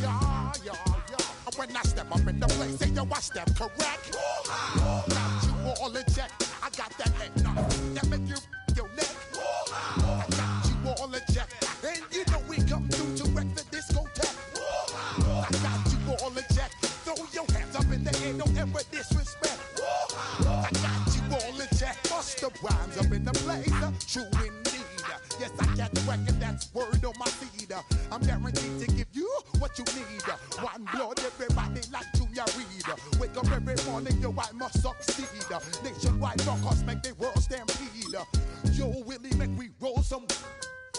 yeah, yeah, yeah. When I step up in the place, say yo, I step correct. Got you all in check. I got that head knock that make you your neck. I got you all in check. And you know we come through to wreck the discotheque. I got you all in check. Throw your hands up in the air, don't ever disrespect. I got you all in check. Bust the rhymes up in the place. True indeed. Yes, I got the record, that's word on my feed. I'm guaranteed to give you what you need. One blood, everybody like Junior Reed. Wake up every morning, yo, I must succeed. Nationwide rockers make the world stampede. Yo, Willie, make we roll some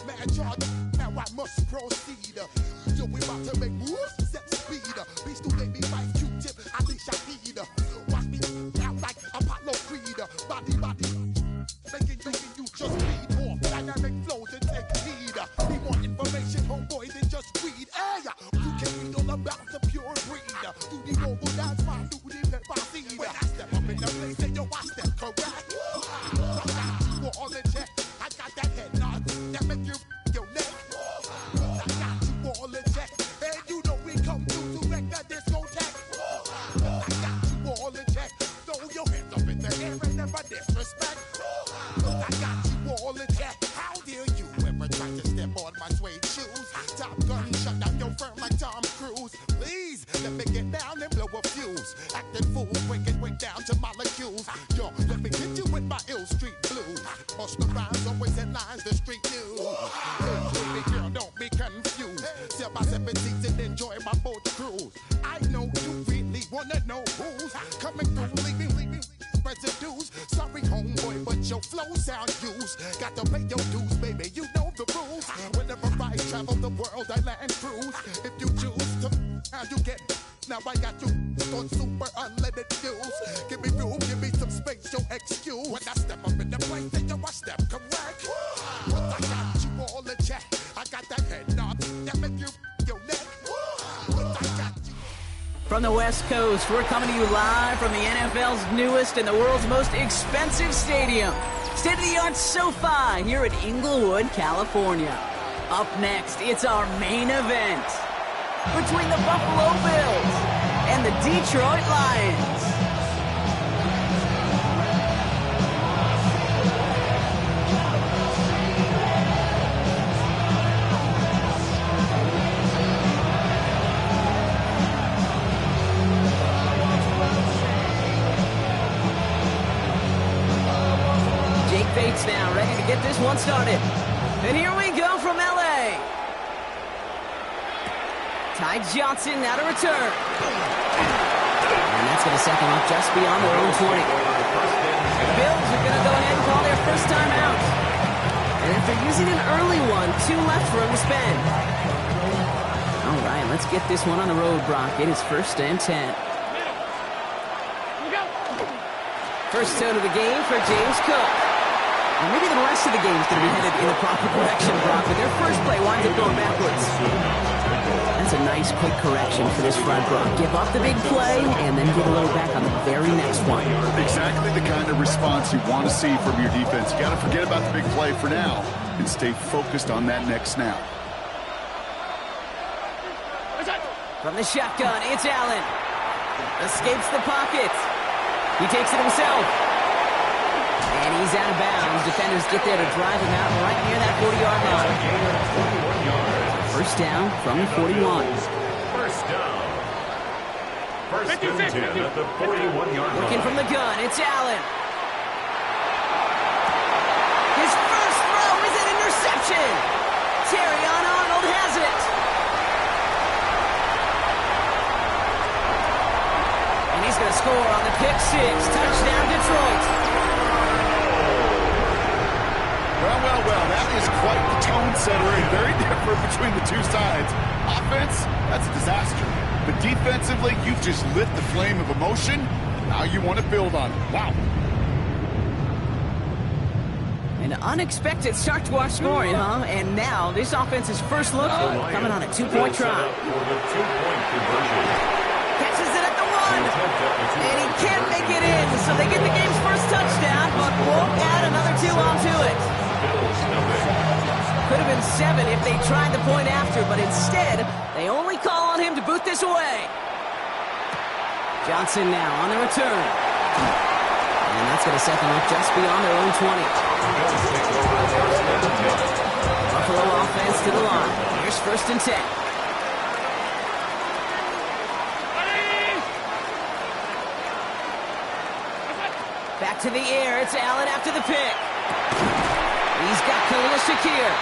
mad charge. Now I must proceed. Yo, we about to make moves, set speed. Beast to baby, fight Q-tip, I think I need. Watch me out like Apollo Creed. Body, making you just feed off dynamic flows and take heed. Need more information, homeboy, than just read. Hey, you can read all about the pure breed. Do the noble dance, my duty, let my seed. When I step up in the place, say yo, I step correct. I got you all in check. I got that head nod that make you your neck. I got you all in check. And you know we come through to wreck the discotheque. I got you all in check. Throw your hands up in the air and never disrespect. I got you all in check. How dare you ever try to step on my suede shoes? Top Gun shut down your firm like Tom Cruise. Please let me get down and blow a fuse. Acting fool, breaking way down to molecules. Yo, let me hit you with my ill street blues. Bust the rhymes, always in lines, the street news. Hey, baby girl, don't be confused. Step by 17 and enjoy my boat cruise. I know you really wanna know who's coming through, leaving residues. Sorry, homeboy, but your flow sound used. Got to pay your dues, baby, you know the rules. Whenever I travel the world, I land cruise. If you choose to, how you get. Now I got you on super unleaded fuels. Give me room, give me some space, your excuse. When I step up in the place, then yo, I step correct. But I got you all in check. I got that head nod that make you your neck. But I got you. From the West Coast, we're coming to you live from the NFL's newest and the world's most expensive stadium. State-of-the-art SoFi here in Inglewood, California. Up next, it's our main event between the Buffalo Bills and the Detroit Lions. Bates now, ready to get this one started. And here we go from LA. Ty Johnson now to return. And that's going to set them up just beyond their own 20. The Bills are going to go ahead and call their first time out. And after using an early one, 2 left for him to spend. All right, let's get this one on the road, Brock. It is 1st and 10. First tone of the game for James Cook. And maybe the rest of the game is going to be headed in the proper direction, Brock, but their first play winds up going backwards. That's a nice, quick correction for this front, Brock. Give up the big play, and then get a little back on the very next one. Exactly the kind of response you want to see from your defense. You got to forget about the big play for now and stay focused on that next snap. From the shotgun, it's Allen. Escapes the pocket. He takes it himself. And he's out of bounds. Defenders get there to drive him out right near that 40-yard line. First down from the 41. First down. First and 10 at the 41-yard line. Looking from the gun, it's Allen. His first throw is an interception. Terrion Arnold has it. And he's going to score on the pick six. Touchdown, Detroit. Well, that is quite the tone setter and very different between the two sides. Offense, that's a disaster. But defensively, you've just lit the flame of emotion. Now you want to build on it. Wow. An unexpected start to our scoring, huh? And now this offense's first look coming on a 2-point try. Catches it at the 1. And he can't make it in. So they get the game's first touchdown, but won't add another 2 onto it. Could have been 7 if they tried the point after, but instead, they only call on him put this away. Johnson now on the return. And that's going to set them up just beyond their own 20. Buffalo offense to the line. Here's 1st and 10. Back to the air. It's Allen after the pick. He's got Khalil Shakir.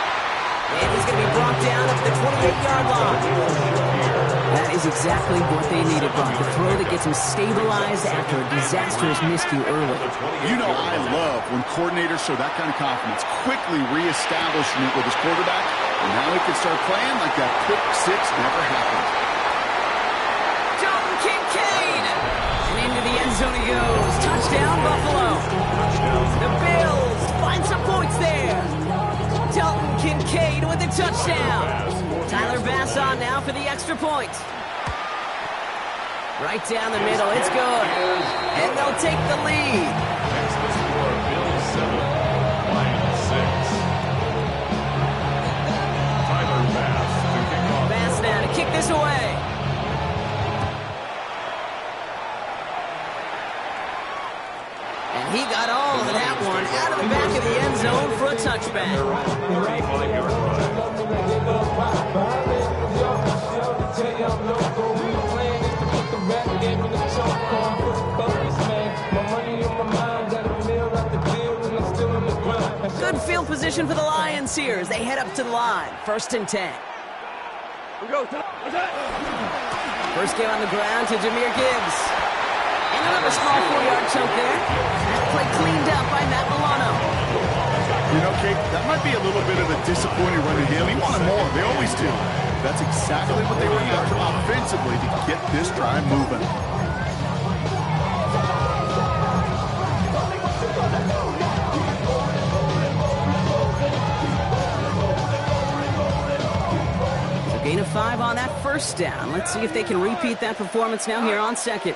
And he's going to be brought down at the 28-yard line. That is exactly what they needed, Buck. The throw that gets him stabilized after a disastrous miscue early. You know I love when coordinators show that kind of confidence, quickly reestablishing it with his quarterback, and now he can start playing like that pick six never happened. Dalton Kincaid! And into the end zone he goes. Touchdown, Buffalo. The Bills find some points there. Dalton Kincaid with a touchdown. Tyler Bass on now for the extra point. Right down the middle, it's good. And they'll take the lead. Next the score, Bills 7, Lions 6. Tyler Bass to kick off. Bass now to kick this away. And he got all of that one out of the back of the end zone for a touchback. 35-yard run. Good field position for the Lions here as they head up to the line. 1st and 10. First game on the ground to Jahmyr Gibbs. And another small 4-yard chunk there. That play cleaned up by Matt Milano. You know, Kate, that might be a little bit of a disappointing run to him. He wanted more. They always do. That's exactly what they were after offensively to get this drive moving. So gain of 5 on that first down. Let's see if they can repeat that performance now here on 2nd.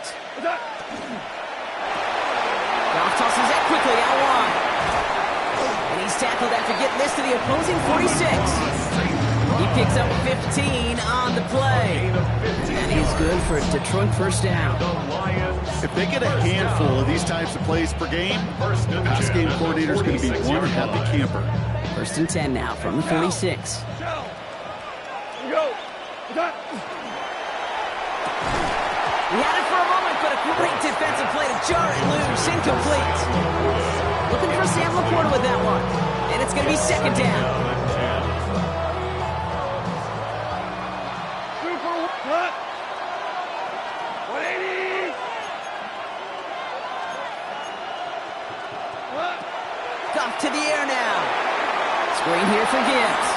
Goff tosses that quickly out wide. And he's tackled after getting this to the opposing 46. He picks up 15 on the play. And he's good for a Detroit first down. If they get a handful of these types of plays per game, pass game coordinator is going to be one happy camper. 1st and 10 now from the 46. He had it for a moment, but a great defensive play to jar it loose. Incomplete. Looking for Sam Laporta with that one. And it's going to be 2nd down. Goff to the air now. Screen here for Gibbs.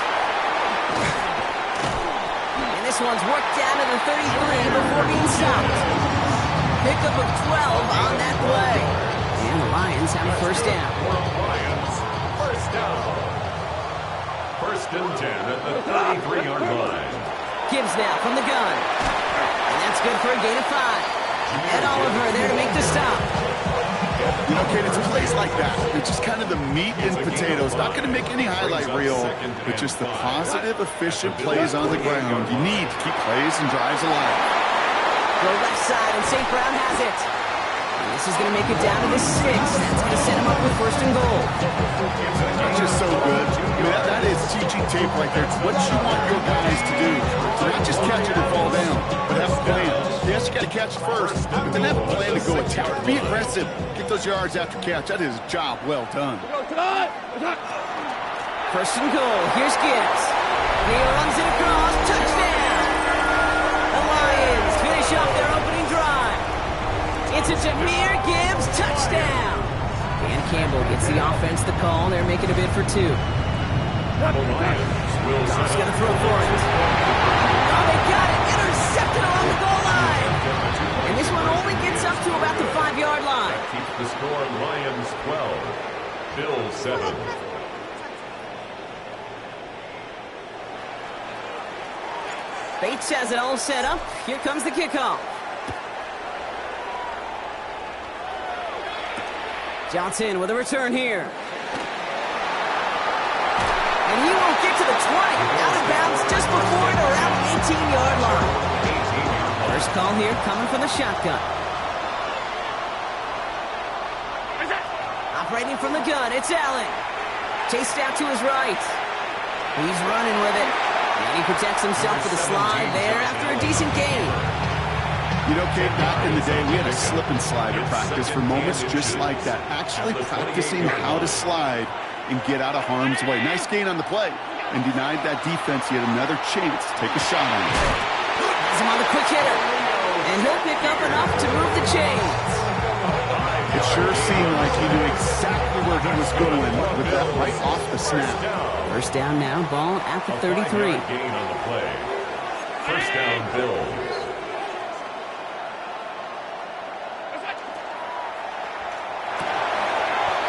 And this one's worked down to the 33 before being stopped. Pickup of 12 on that play. And the Lions have a first down. Lions, first down. 1st and 10 at the 33-yard line. Gibbs now from the gun. And that's good for a gain of 5. Ed Oliver there to make the stop. You know, Kate, it's plays like that. It's just kind of the meat and potatoes. Not going to make any highlight reel, but just the positive, efficient plays on the ground. You need to keep plays and drives alive. Go left side, and St. Brown has it. And this is going to make it down to the 6. That's going to set him up with 1st and goal. That's just so good. I mean, that is teaching tape right there. It's what you want your guys to do. So not just catch it and fall down, but have a plan. Yes, you got to catch it first, but then have a plan to go attack. Be aggressive. Get those yards after catch. That is a job well done. 1st and goal. Here's Gibbs. He runs it across. Touchdown! The Lions finish off their opening drive. It's a Jahmyr Gibbs touchdown. Dan Campbell gets the offense the call. They're making a bid for 2. Goff's going to throw for it. Oh, they got it. Intercepted along the goal line. And this one only gets up to about the 5-yard line. Keeps the score Lions 12, Bills 7. Bates has it all set up. Here comes the kickoff. Johnson with a return here. And he won't get to the 20. Out of bounds just before it around the 18-yard line. call here coming from the shotgun. Operating from the gun, it's Allen. Chased out to his right. He's running with it. And he protects himself with a slide there after a decent gain. You know, Kate, back in the day, we had a slip and slide at practice for moments just like that. Actually practicing how to slide and get out of harm's way. Nice gain on the play. And denied that defense yet another chance to take a shot on him. Has him on the quick hitter. And he'll pick up enough to move the chains. It sure seemed like he knew exactly where he was going with that right off the snap. First down now, ball at the 33. Gain on the play. First down, Bills.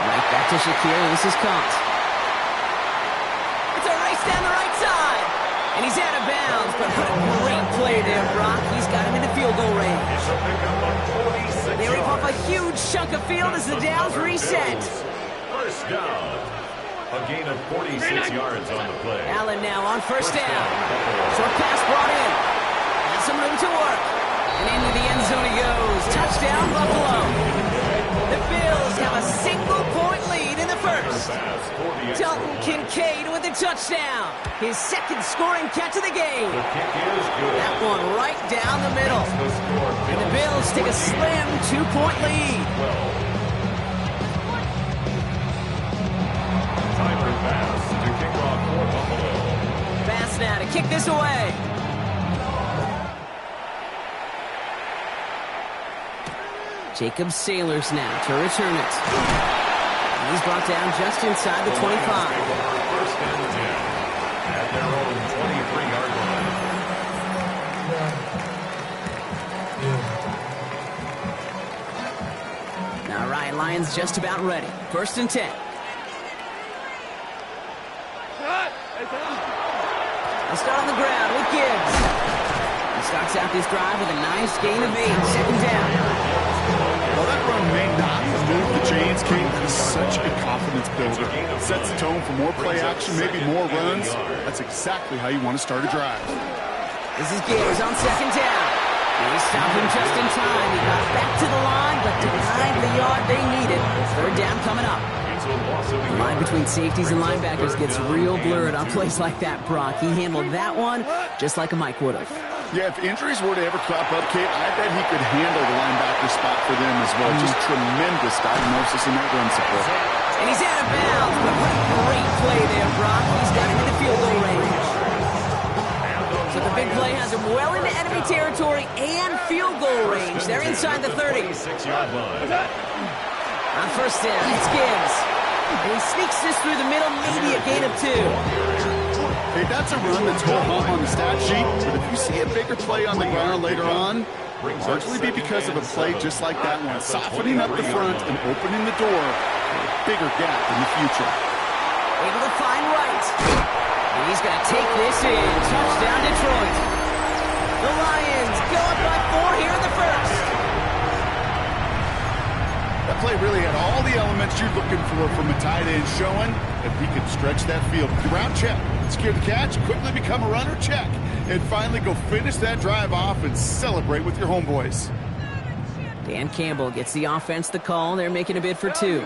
Right back to Shakir. This is caught. It's a race down the right side. And he's out of bounds, but what a great play there, Brock. He's got him into field goal range. They rip off a huge chunk of field as the downs reset. First down. A gain of 46 yards on the play. Allen now on first down. Short pass brought in. Has some room to work. And into the end zone he goes. Touchdown, Buffalo. The Bills have a single-point lead in the first. Dalton Kincaid with a touchdown. His second scoring catch of the game. That one right down the middle. And the Bills take a slim 2-point lead. Timer pass to kick off for Buffalo. Pass now to kick this away. Jacob Sailors now to return it. And he's brought down just inside the 25. First and 10 at their own 23-yard line. All right, Lions just about ready. First and 10. They'll start on the ground with Gibbs. He starts out this drive with a nice gain of 8. Second down. While that run may not have moved the chains, Kate, is such a confidence builder. Sets the tone for more play action, maybe more runs. That's exactly how you want to start a drive. This is Gibbs on second down. And he stopped him just in time. He got back to the line, but denied the yard they needed. Third down coming up. The line between safeties and linebackers gets real blurred on plays like that, Brock. He handled that one just like a Mike would have. Yeah, if injuries were to ever crop up, Kate, I bet he could handle the linebacker spot for them as well. Just tremendous diagnosis in that run support. And he's out of bounds, but what a great play there, Brock. He's got him into field goal range. So the big play has him well into enemy territory and field goal range. They're inside the 30. On first down, it's Gibbs. And he sneaks this through the middle, maybe a gain of 2. Hey, that's a run that's home on the stat sheet, but if you see a bigger play on the ground later on, largely be because of a play just like that one, softening up the front and opening the door for a bigger gap in the future. Able to find right. And he's going to take this in. Touchdown, Detroit. The Lions go up by 4 here in the first. That play really had all the elements you're looking for from a tight end, showing that he could stretch that field. Route check, secure the catch, quickly become a runner, check, and finally go finish that drive off and celebrate with your homeboys. Dan Campbell gets the offense the call. They're making a bid for 2.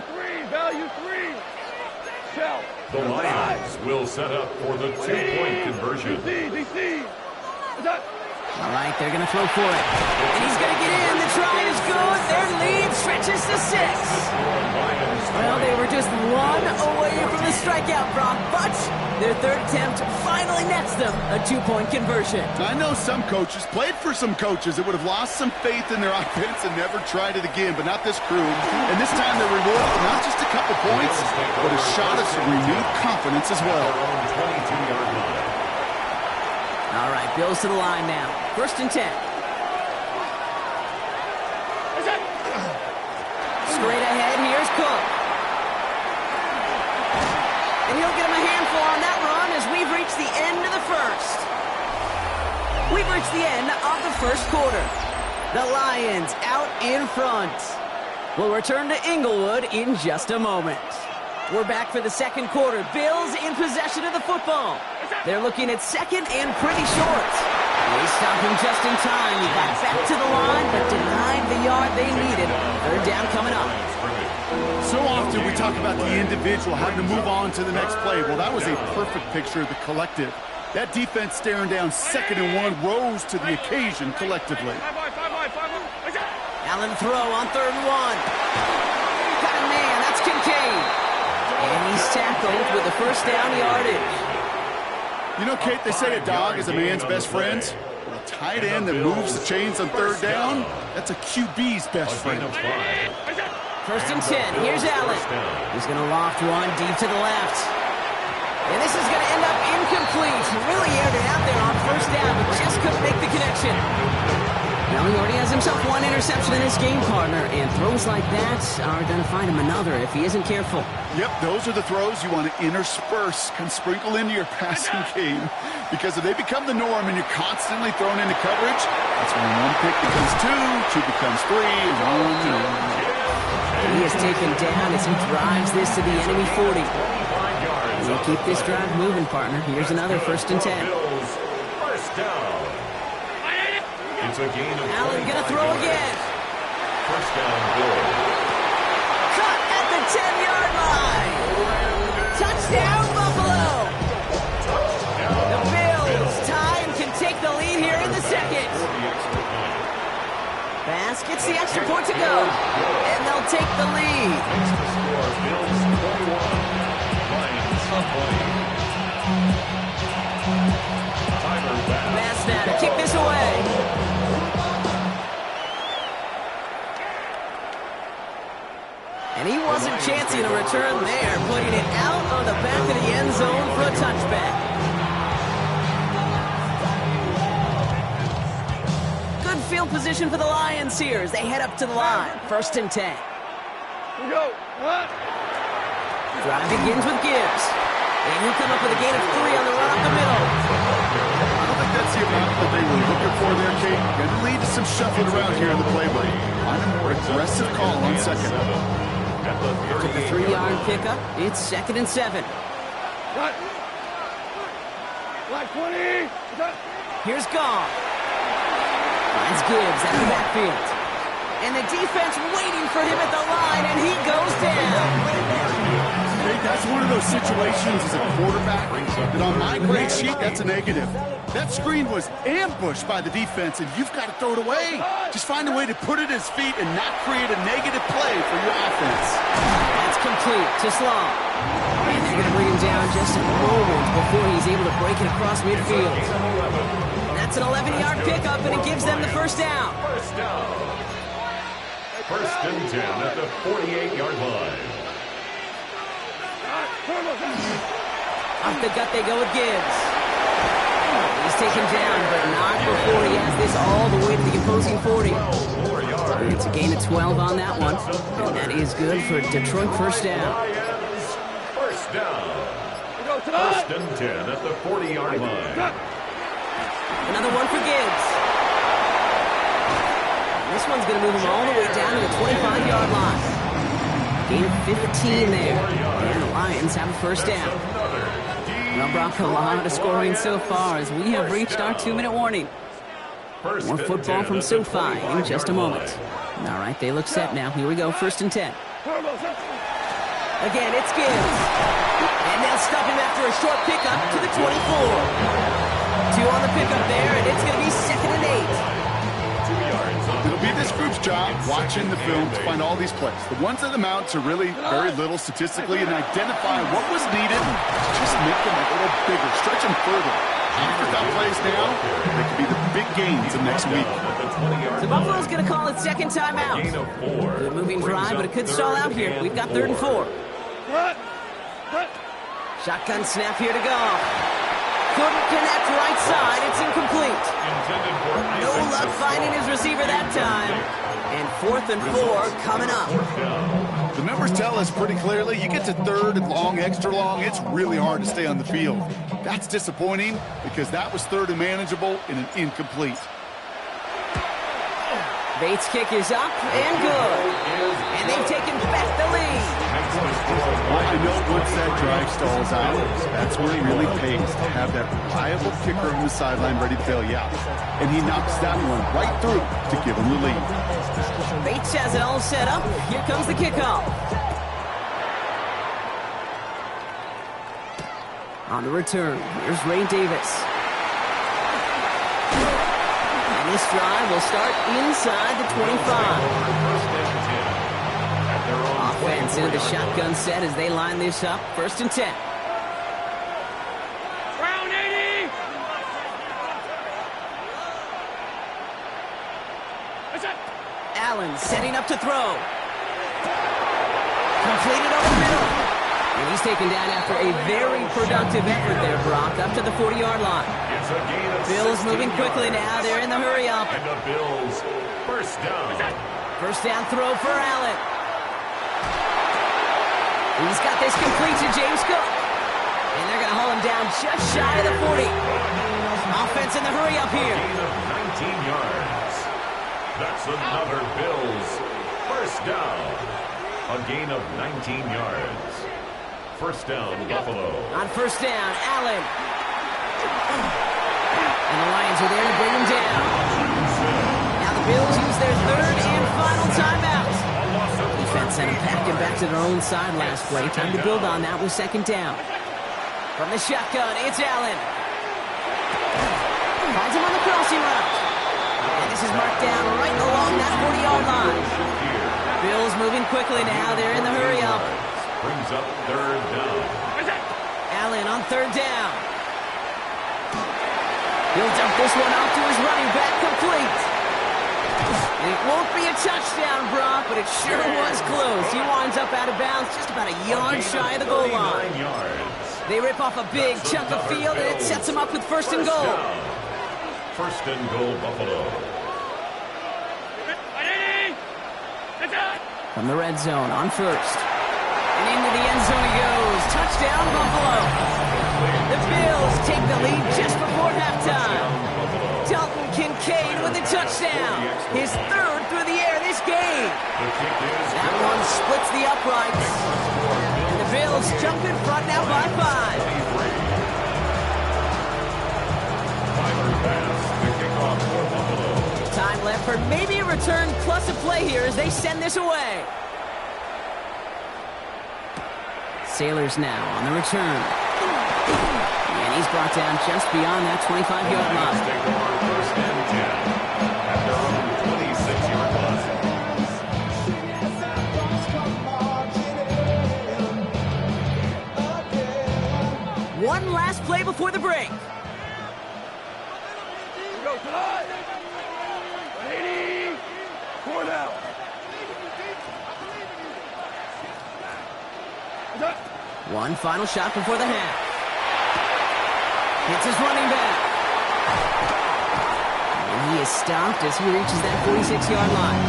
Value 3. The Lions will set up for the 2-point conversion. DC. All right, they're going to throw for it. And he's going to get in. The try is good. Their lead stretches to 6. Well, they were just 1 away from the strikeout, Brock, but their third attempt finally nets them a 2-point conversion. I know some coaches, played for some coaches that would have lost some faith in their offense and never tried it again, but not this crew. And this time they're rewarded not just a couple points, but a shot of some renewed confidence as well. 22-yard line. All right, Bills to the line now. First and 10. Straight ahead, here's Cook. And he'll get him a handful on that run as we've reached the end of the first. We've reached the end of the first quarter. The Lions out in front. We'll return to Inglewood in just a moment. We're back for the second quarter. Bills in possession of the football. They're looking at second and pretty short. They stopped him just in time. He got back to the line, but denied the yard they needed. Third down coming up. So often we talk about the individual having to move on to the next play. Well, that was a perfect picture of the collective. That defense staring down 2nd and 1 rose to the occasion collectively. Allen throw on 3rd and 1. Got a man. That's Kincaid. And he's tackled with the first down yardage. You know, Kate, they say a dog is a man's best friend. A tight end that moves the chains on 3rd down, that's a QB's best friend. 1st and 10. Here's Allen. He's going to loft one deep to the left. And this is going to end up incomplete. Really aired it out there on 1st down, but just couldn't make the connection. Now he already has himself 1 interception in his game, partner, and throws like that are going to find him another if he isn't careful. Yep, those are the throws you want to intersperse, can sprinkle into your passing game, because if they become the norm and you're constantly thrown into coverage, that's when 1 pick becomes 2, 2 becomes 3, and 1. He is taken down as he drives this to the enemy 40. We'll keep this drive moving, partner. Here's another 1st and 10. First down. It's a gain of Allen gonna throw again. First down, Bills. Cut at the 10-yard line. Touchdown, Buffalo. The Bills tie and can take the lead here in the 2nd. Bass gets the extra point to go, and they'll take the lead. Makes the score Bills 41, Lions 20. Tyler Bass now to kick this away. And he wasn't chancing a return there, putting it out on the back of the end zone for a touchback. Good field position for the Lions here as they head up to the line. 1st and 10. Here we go. Drive begins with Gibbs. And he'll come up with a gain of 3 on the run up the middle. I don't think that's the amount that they were looking for there, Kate. Going to lead to some shuffling around here in the playbook. Find a more aggressive call on 2nd. Took the 3-yard pickup. It's 2nd and 7. Cut. Black 20. Cut. Here's Gall. Finds Gibbs out of the backfield. And the defense waiting for him at the line, and he goes down. Hey, that's one of those situations as a quarterback that on my grade sheet, that's a negative. That screen was ambushed by the defense, and you've got to throw it away. Just find a way to put it at his feet and not create a negative play for your offense. That's complete to Slaw. And they're going to bring him down just a moment before he's able to break it across midfield. That's an 11-yard pickup, and it gives them the 1st down. First down. 1st and 10 at the 48-yard line. Off the gut they go with Gibbs. He's taken down, but not before he has this all the way to the opposing 40. It's a gain of 12 on that one, and that is good for Detroit 1st down. First down. 1st and 10 at the 40-yard line. Another one for Gibbs. This one's going to move him all the way down to the 25-yard line. Gain of 15 there. And the Lions have a 1st down. Well, Brock, a lot of scoring so far as we have reached our 2-minute warning. More football from SoFi in just a moment. All right, they look set now. Here we go, 1st and 10. Again, it's Gibbs. And they'll stop him after a short pickup to the 24. 2 on the pickup there, and it's going to be 2nd and 8. It'll be this group's job watching the film to find all these plays. The ones that amount to really very little statistically and identify what was needed and just make them a little bigger, stretch them further. After that plays now, they could be the big gains of next week. So Buffalo's going to call it 2nd timeout. Good moving drive, but it could stall out here. We've got 3rd and 4. Shotgun snap here to go. Couldn't connect right side. It's incomplete. No luck finding his receiver that time. And 4th and 4 coming up. The numbers tell us pretty clearly, you get to 3rd and long, extra long, it's really hard to stay on the field. That's disappointing because that was 3rd and manageable in an incomplete. Bates' kick is up and good. And they've taken back the lead. Well, I know once that drive stalls out, that's where it really pays to have that reliable kicker on the sideline ready to bail you out. And he knocks that one right through to give him the lead. Bates has it all set up. Here comes the kickoff. On the return, here's Ray Davis. And this drive will start inside the 25. Offense into the shotgun set as they line this up. 1st and 10. Round 80. That's it. Allen setting up to throw. Completed over the middle. And he's taken down after a very productive effort there, Brock, up to the 40-yard line. It's a gain of Bills moving 16 quickly yards. now. They're in the hurry-up. And the Bills, first down. First down throw for Allen. He's got this complete to James Cook. And they're going to hold him down just shy of the 40. Offense in the hurry-up here. Gain of 19 yards. That's another Bills, first down. A gain of 19 yards. First down, Buffalo. On first down, Allen. And the Lions are there to bring him down. Now the Bills use their 3rd and final timeout. Defense sent him packing back to their own side last play. Time to build on that with 2nd down. From the shotgun, it's Allen. Finds him on the crossing route. And this is marked down right along that 40-yard line. Bills moving quickly now. They're in the hurry-up. Brings up 3rd down. Allen on 3rd down. He'll dump this one off to his running back, complete. And it won't be a touchdown, Brock, but it sure was close. He winds up out of bounds just about a yard shy of the goal line. Yards. They rip off a big chunk of field, and it sets them up with 1st and goal. First and goal, Buffalo. From the red zone on 1st. And into the end zone he goes. Touchdown, Buffalo. The Bills take the lead just before halftime. Dalton Kincaid with a touchdown. His 3rd through the air this game. That one splits the uprights. And the Bills jump in front now by 5. Time left for maybe a return plus a play here as they send this away. Sailors now on the return. And he's brought down just beyond that 25-yard line. Take over 1st and 10 at their own 26-yard line. One last play before the break. Here we go tonight. 80. 4 down. One final shot before the half. It's his running back. And he is stopped as he reaches that 46-yard line.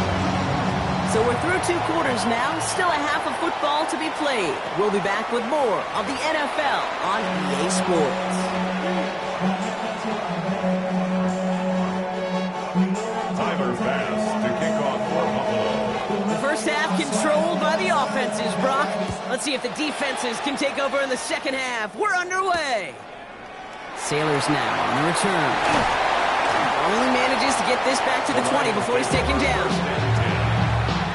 So we're through 2 quarters now. Still a half of football to be played. We'll be back with more of the NFL on EA Sports. Tyler Bass to kick off for Buffalo. The first half controlled by the offenses, Brock. Let's see if the defenses can take over in the second half. We're underway. Sailors now on the return. Only manages to get this back to the 20 before he's taken down.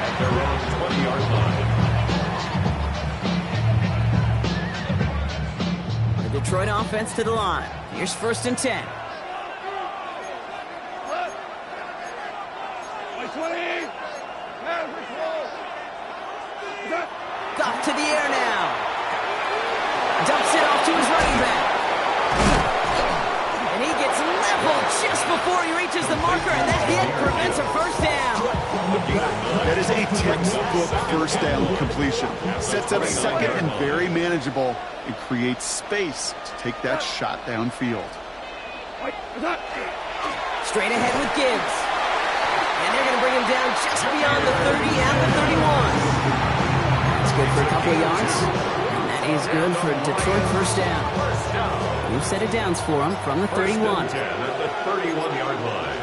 At their own 20-yard line. The Detroit offense to the line. Here's 1st and 10. 20. Got to the air now. Dumps it off to his running back. And he gets leveled just before he reaches the marker, and that hit prevents a first down. That is a textbook first down completion. Sets up 2nd and very manageable and creates space to take that shot downfield. Straight ahead with Gibbs. And they're going to bring him down just beyond the 30 and the 31. That's good for a couple of yards. And that is good for Detroit first down. New set of downs for him from the 31. 10 at the 31-yard line.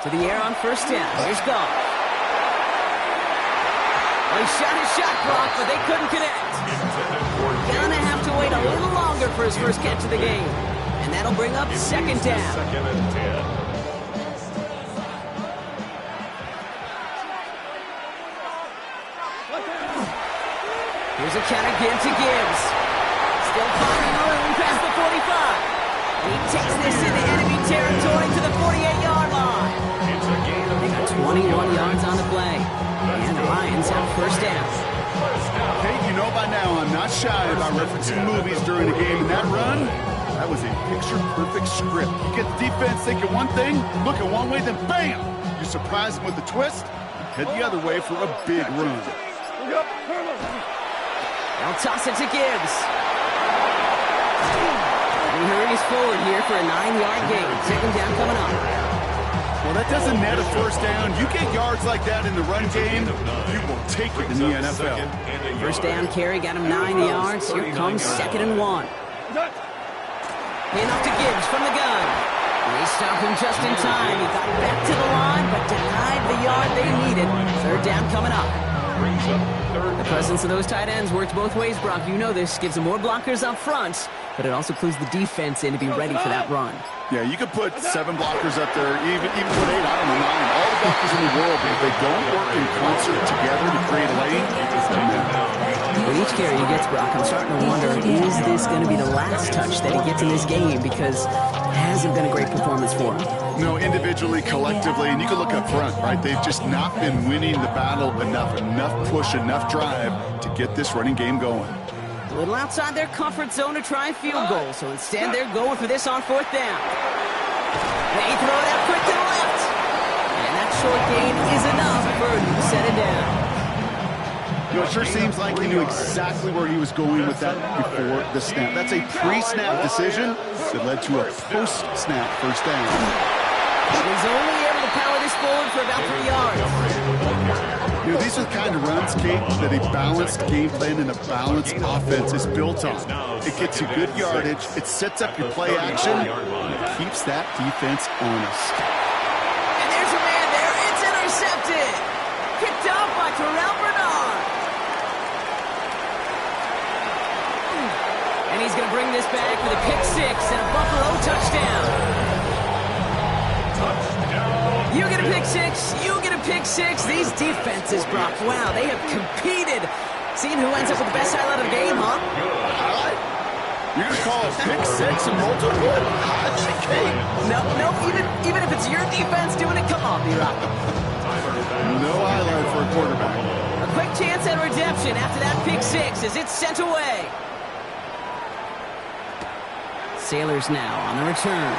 To the air on 1st down. Here's Goff. They shot his shot clock, but they couldn't connect. Gonna have to wait a little longer for his first catch of the game. And that'll bring up second down. Second and 10. Here's a count again to Gibbs. Still finding room past the 45. He takes this into enemy territory to the 48-yard line. It's a gain of They got 21 yards on the play. And the Lions have first down. Hey, you know by now I'm not shy about referencing movies during a game, and that run, that was a picture-perfect script. You get the defense thinking one thing, looking one way, then bam! You surprise them with a twist, head the other way for a big run. They'll toss it to Gibbs. He hurries forward here for a 9-yard gain. Second down coming up. Well, that doesn't net a first down. You get yards like that in the run game, you will take it in the NFL. First down carry got him 9 yards. Here comes second and 1. Hand off to Gibbs from the gun. They stop him just in time. He got back to the line, but denied the yard they needed. Third down coming up. The presence of those tight ends works both ways, Brock. You know this. Gives them more blockers up front, but it also clues the defense in to be ready for that run. Yeah, you could put 7 blockers up there, even put 8, I don't know, 9. All the blockers in the world, but if they don't work in concert together to create a lane, it's done now. With each carry he gets, Brock, I'm starting to wonder, is this going to be the last touch that he gets in this game? Because it hasn't been a great performance for him. No, individually, collectively, and you can look up front, right? They've just not been winning the battle enough push, enough drive to get this running game going. A little outside their comfort zone to try a field goal, so instead they're going for this on fourth down. They throw it out quick to the left. And that short gain is enough for him to set it down. You know, it sure seems like he knew exactly where he was going with that before the snap. That's a pre-snap decision that led to a post-snap first down. He's only able to power this forward for about 3 yards. You know, these are the kind of runs, Kate, that a balanced game plan and a balanced offense is built on. It gets you good yardage, it sets up your play action, and it keeps that defense honest. And there's a man there. It's intercepted. Picked up by Terrell Bernard. And he's going to bring this back with a pick-6 and a Buffalo touchdown. You get a pick-6, you get a pick-6. These defenses, Brock, wow, they have competed. Seeing who ends up with the best highlight of the game, huh? Highlight? You're going to call it pick-6 and multiple? No, even if it's your defense doing it, come on, B-Rock. No highlight for a quarterback. A quick chance at redemption after that pick-6 as it's sent away. Sailors now on the return.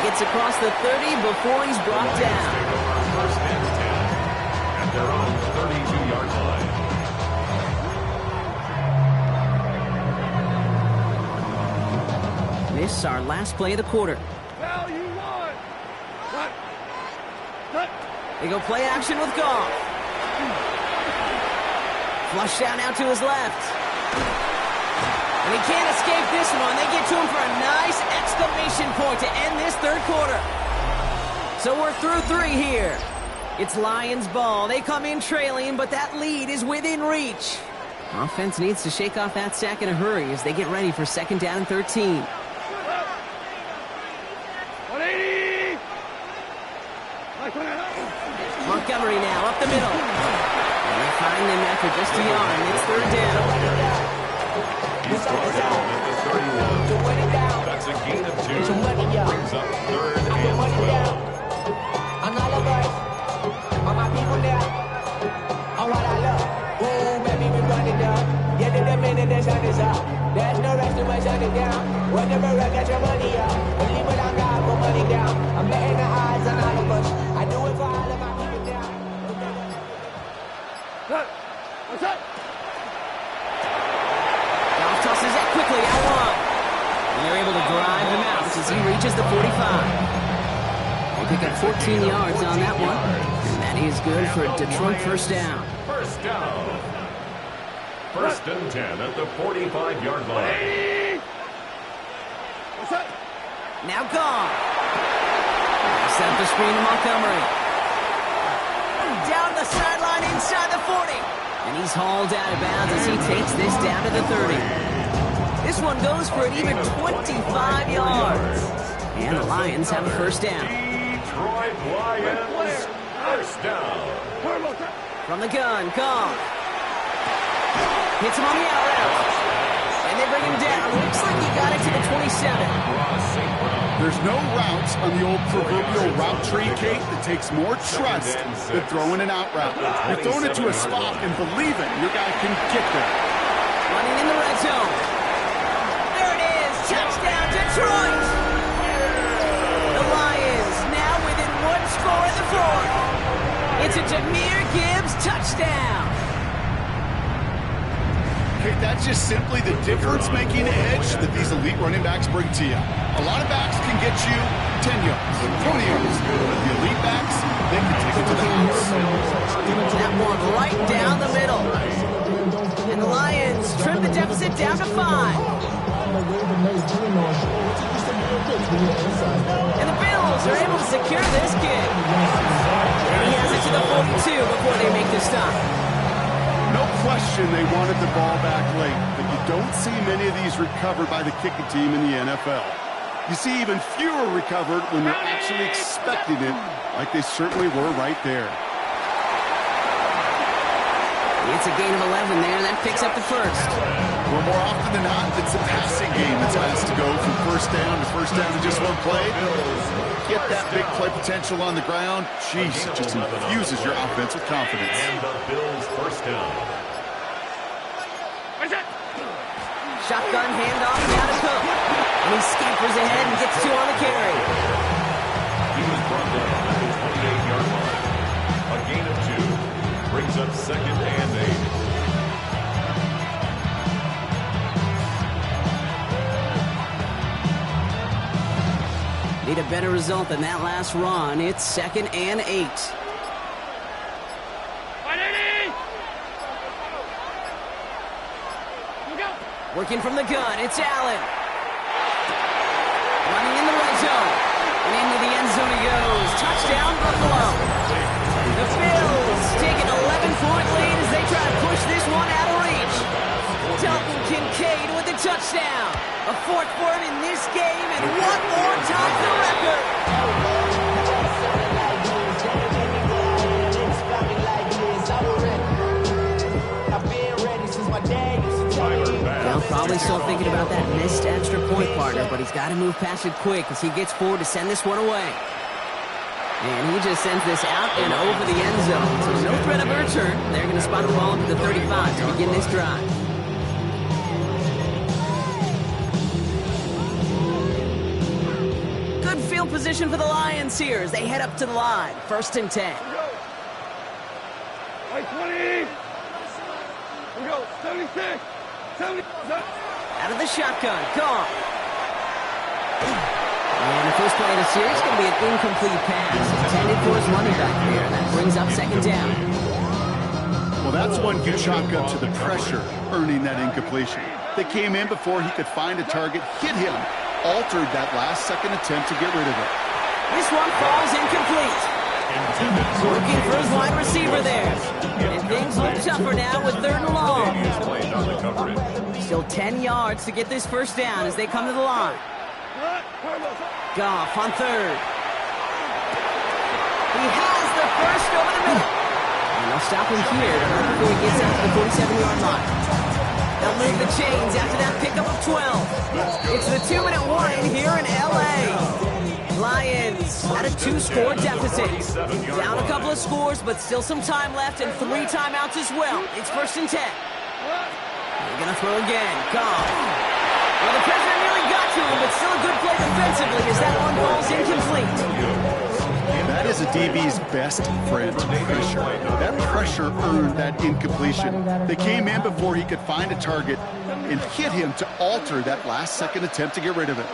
Gets across the 30 before he's brought down. First and 10 at their own 32-yard line. This is our last play of the quarter. Well, you won. Cut. They go play action with Goff. Flush down out to his left. And he can't escape this one. They get to him for a nice exclamation point to end this third quarter. So we're through 3 here. It's Lions ball. They come in trailing, but that lead is within reach. Offense needs to shake off that sack in a hurry as they get ready for second down and 13. 180. Montgomery now up the middle. And they find him after just a yard. It's third down. He's brought down at the 31. That's a gain of 2. Brings up third and 12. I'm not a bird. All my people there. On what I love. Ooh, baby, we run it down. Get in the minute, the sun is up. There's no rest to my sun is down. Whenever I get your money up. Believe what I got, put money down. I'm betting the odds on all of us. I do it for all of my people down. What's up? Tosses it quickly out wide. And they're able to drive him out as he reaches the 45. They pick up 14 yards on that one. And that is good for a Detroit first down. First down. First and 10 at the 45-yard line. What's up? Now gone. Set up the screen to Montgomery. Down the sideline inside the 40. And he's hauled out of bounds as he takes this down to the 30. This one goes for an even 25 yards. And the Lions have a first down. Detroit Lions, first down. From the gun, Goff. Hits him on the out route. And they bring him down. Looks like he got it to the 27. There's no routes on the old proverbial route tree, Kate, that takes more trust than throwing an out route. You're throwing it to a spot and believing your guy can get there. Running in the red zone. There it is. Touchdown, Detroit. The Lions now within one score in the fourth. It's a Jahmyr Gibbs touchdown. Okay, that's just simply the difference-making edge that these elite running backs bring to you. A lot of backs can get you 10 yards, 20 yards. But the elite backs, they can take it to the house. That one right down the middle. And the Lions trim the deficit down to 5. And the Bills are able to secure this kick. And he has it to the 42 before they make the stop. No question they wanted the ball back late, but you don't see many of these recovered by the kicking team in the NFL. You see even fewer recovered when they're actually expecting it, like they certainly were right there. It's a gain of 11 there, and that picks up the first. Well, more often than not, it's a passing game that's asked to go from first down to just one play. Get that big play potential on the ground. Jeez, it just infuses your offense with confidence. And the Bills first down. Shotgun handoff down to Cook. And he scampers ahead and gets 2 on the carry. He was brought down at the 28-yard line. A gain of 2 brings up second and 8. Need a better result than that last run. It's second and 8. Working from the gun, it's Allen. Running in the red zone. And into the end zone he goes. Touchdown, Buffalo. The Bills take an 11-point lead as they try to push this one out of reach. Dalton Kincaid with the touchdown. A 4th for him in this game, and one more time the record. Now probably still thinking about that missed extra point, partner, but he's got to move past it quick as he gets forward to send this one away. And he just sends this out and over the end zone. So no threat of a return. They're going to spot the ball at the 35 to begin this drive. Good field position for the Lions here as they head up to the line. 1st and 10. Right 20. Here we go. 76. 70. Out of the shotgun. Gone. And the first play of the series is going to be an incomplete pass intended for his running back there. That brings up second down. Well, that's one good shotgun to the pressure, earning that incompletion. They came in before he could find a target, hit him, altered that last-second attempt to get rid of it. This one falls incomplete. Looking for his wide receiver there. And things look tougher now with 3rd and long. Still 10 yards to get this first down as they come to the line. Goff on 3rd. He has the first over the middle. And they'll stop him here before he gets out to the 47-yard line. They'll move the chains after that pickup of 12. It's the 2-minute warning here in L.A. Lions at a 2-score deficit. Down a couple of scores, but still some time left and 3 timeouts as well. It's 1st and 10. They're going to throw again. Goff. Well, the pressure nearly got to him, but still a good play defensively as that one falls incomplete. That is a DB's best friend, pressure. That pressure earned that incompletion. They came in before he could find a target and hit him to alter that last-second attempt to get rid of it.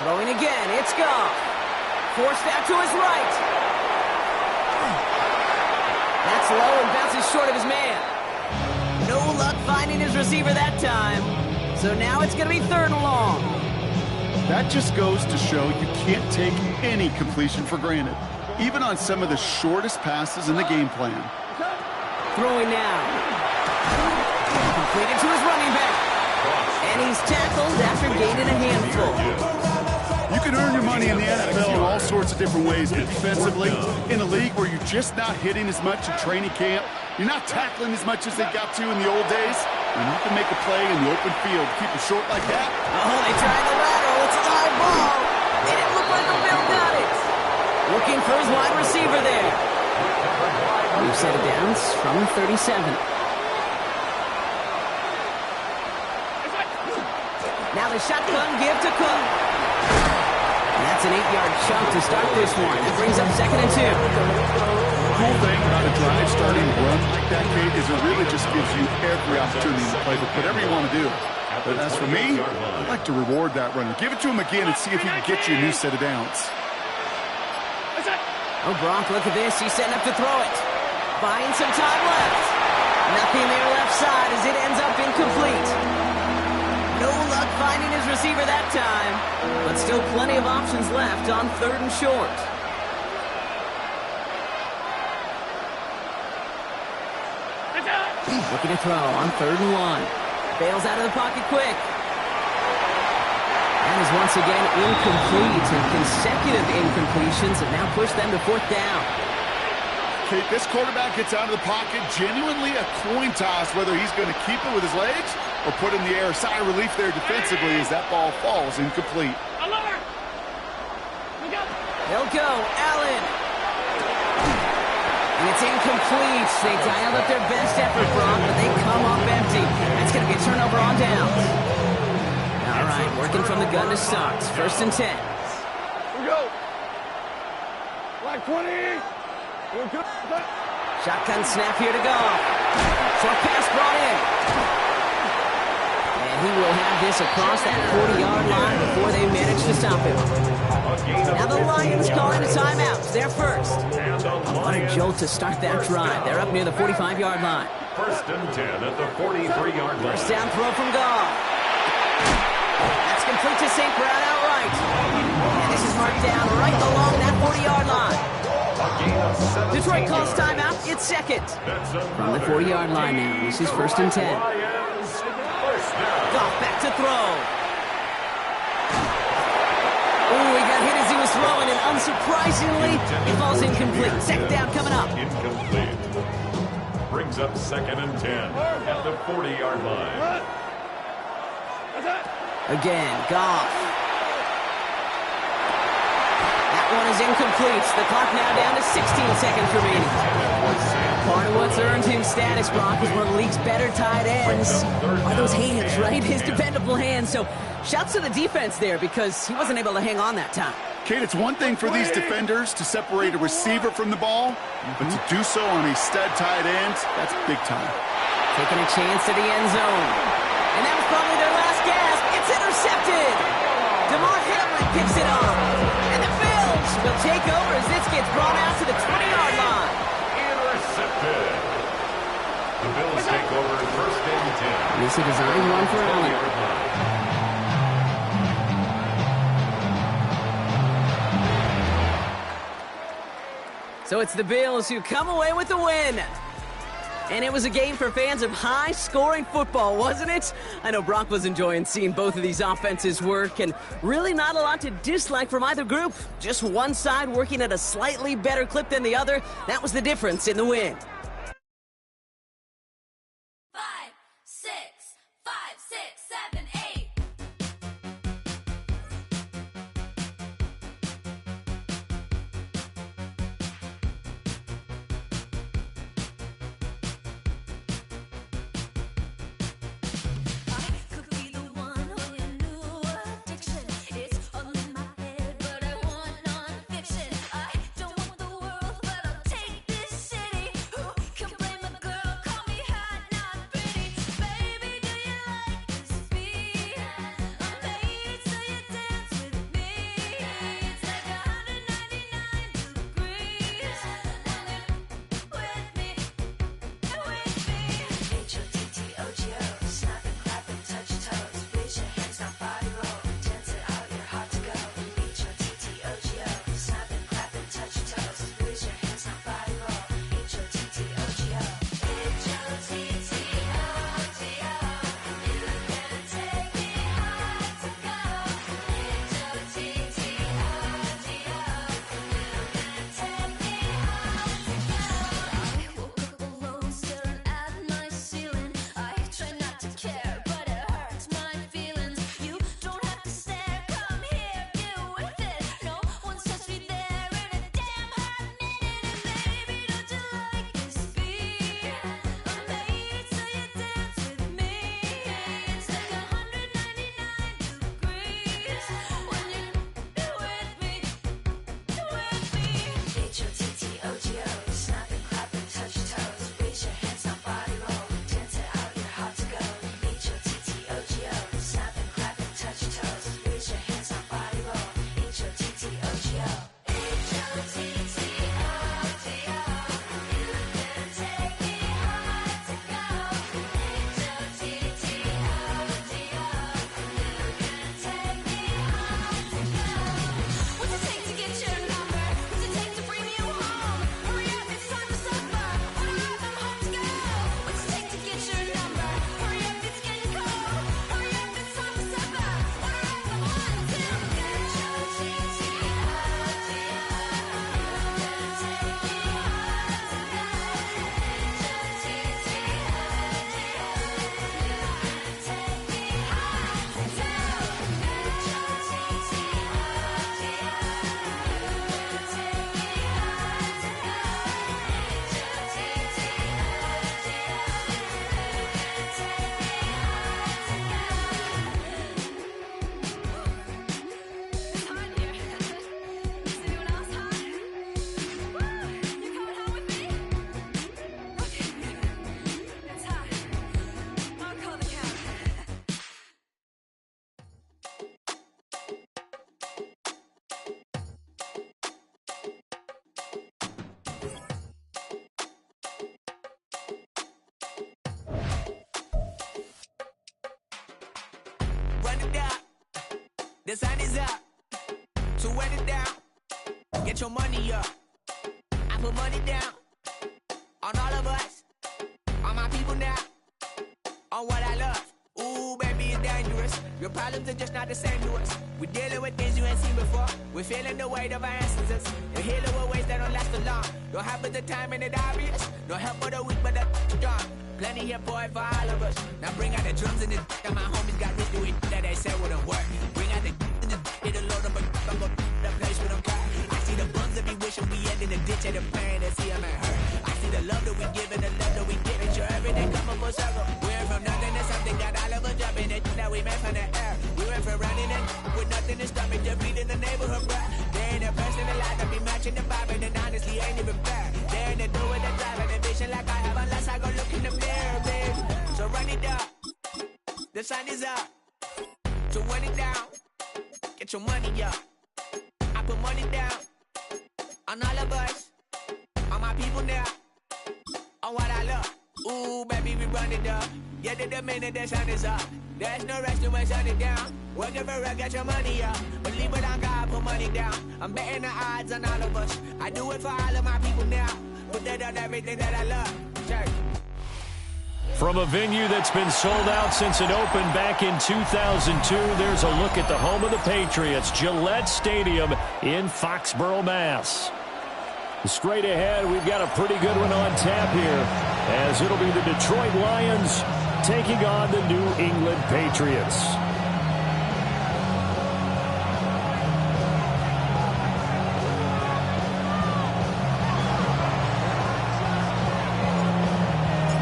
Throwing again, it's Goff. Forced out to his right. That's low and bounces short of his man. No luck finding his receiver that time. So now it's going to be 3rd and long. That just goes to show you can't take any completion for granted. even on some of the shortest passes in the game plan. Throwing now. Completed to his running back. And he's tackled after gaining a handful. You can earn your money in the NFL in all sorts of different ways, but defensively, in a league where you're just not hitting as much in training camp, you're not tackling as much as they got to in the old days, and you can make a play in the open field. Keep it short like that. Oh, they tried the lateral. It's a high ball. It didn't look like the Bill got it. Looking for his wide receiver there. We've set it down from the 37. Now the shotgun give to Cook. And that's an 8-yard chunk to start this one. That brings up 2nd and 2. The cool thing about a drive starting to run like that, Kate, is it really just gives you every opportunity to play with whatever you want to do. But as for me, I'd like to reward that runner. Give it to him again and see if he can get you a new set of downs. Oh, Gronk, look at this. He's setting up to throw it. Buying some time left. Nothing there left side as it ends up incomplete. No luck finding his receiver that time. But still plenty of options left on 3rd and short. Looking to throw on 3rd and 1. Bails out of the pocket quick. And is once again incomplete. And consecutive incompletions have now pushed them to 4th down. Kate, this quarterback gets out of the pocket, genuinely a coin toss whether he's going to keep it with his legs or put in the air. Sigh of relief there defensively as that ball falls incomplete. They'll go. Allen. And it's incomplete. They dialed up their best effort, Brock, but they come up empty. That's going to be a turnover on downs. All right, working from the gun to start. 1st and 10. Here we go. Black 20. Shotgun snap here to go. Short pass brought in. And he will have this across that 40-yard line before they manage to stop him. Now the Lions calling a timeout. They're first. What a jolt to start that drive. They're up near the 45-yard line. 1st and 10 at the 43-yard line. First down throw from Goff. That's complete to St. Brown outright. And this is marked down right along that 40-yard line. Detroit calls timeout. It's 2nd. From the 40-yard line now. This is 1st and 10. Goff back to throw. Oh, he got hit as he was throwing, and unsurprisingly, it falls incomplete. 2nd down coming up. Incomplete. Brings up 2nd and 10 at the 40-yard line. Again, Goff. That one is incomplete. The clock now down to 16 seconds remaining. Part of what's earned him status, Brock, is one of the league's better tight ends. Are those hands, right? His dependable hands. So shouts to the defense there because he wasn't able to hang on that time. Kate, it's one thing for these defenders to separate a receiver from the ball, but to do so on a stud tight end, that's big time. Taking a chance to the end zone. And that was probably their last gasp. It's intercepted. DeMar Hamlin picks it off. And the Bills will take over as this gets brought out to the 20-yard line. Intercepted. The Bills take over 1st and 10. This is a design one for Allen. So it's the Bills who come away with the win. And it was a game for fans of high-scoring football, wasn't it? I know Brock was enjoying seeing both of these offenses work, and really not a lot to dislike from either group. Just one side working at a slightly better clip than the other. That was the difference in the win. 5, 6, 5, 6, 7, 8. I could be the one on your new addiction. It's all in my head, but I want non-fiction. I don't want the world, but I'll take this city. Ooh. it up. The sun is up. So wet it down. Get your money up. I put money down on all of us, on my people now, on what I love. Ooh, baby, it's dangerous. Your problems are just not the same to us. We're dealing with things you ain't seen before. We're feeling the weight of our ancestors. We're healing with ways that don't last long. Don't have the time and it obvious. No help for the weak, but the strong. Plenty here for it for all of us. Now bring out the drums and the and my homies got rich doing that they said wouldn't work. Bring out the and the it'll load up I'm gonna the place with them car. I see the bums that be wishing we end in the ditch of the pain and see them at hurt. I see the love that we give and the love that we give. And sure everything coming full circle. We're from nothing to something, got all of us jumping it that we made from the air. We went from running in with nothing to stop it, just beating the neighborhood bruh. They ain't the person alive that be matching the vibe, and honestly ain't even fair. They ain't the do with the drive and the vision like I have unless I go look in the mirror, babe. So run it up, the sun is up. So run it down, get your money up. I put money down on all of us, on my people now, on what I love. Ooh, baby, we run it up. Yeah, the minute the sun is up. There's no rest when sun it down. Working for real, get your money up. Believe it on God, put money down. I'm betting the odds on all of us. I do it for all of my people now. Put that on everything that I love. Church. From a venue that's been sold out since it opened back in 2002, there's a look at the home of the Patriots, Gillette Stadium in Foxborough, Mass. Straight ahead, we've got a pretty good one on tap here, as it'll be the Detroit Lions taking on the New England Patriots.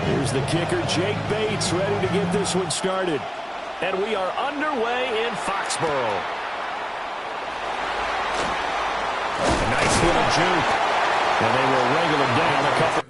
Here's the kicker, Jake Bates, ready to get this one started. And we are underway in Foxborough. A nice little juke. And they will wrangle him down a couple.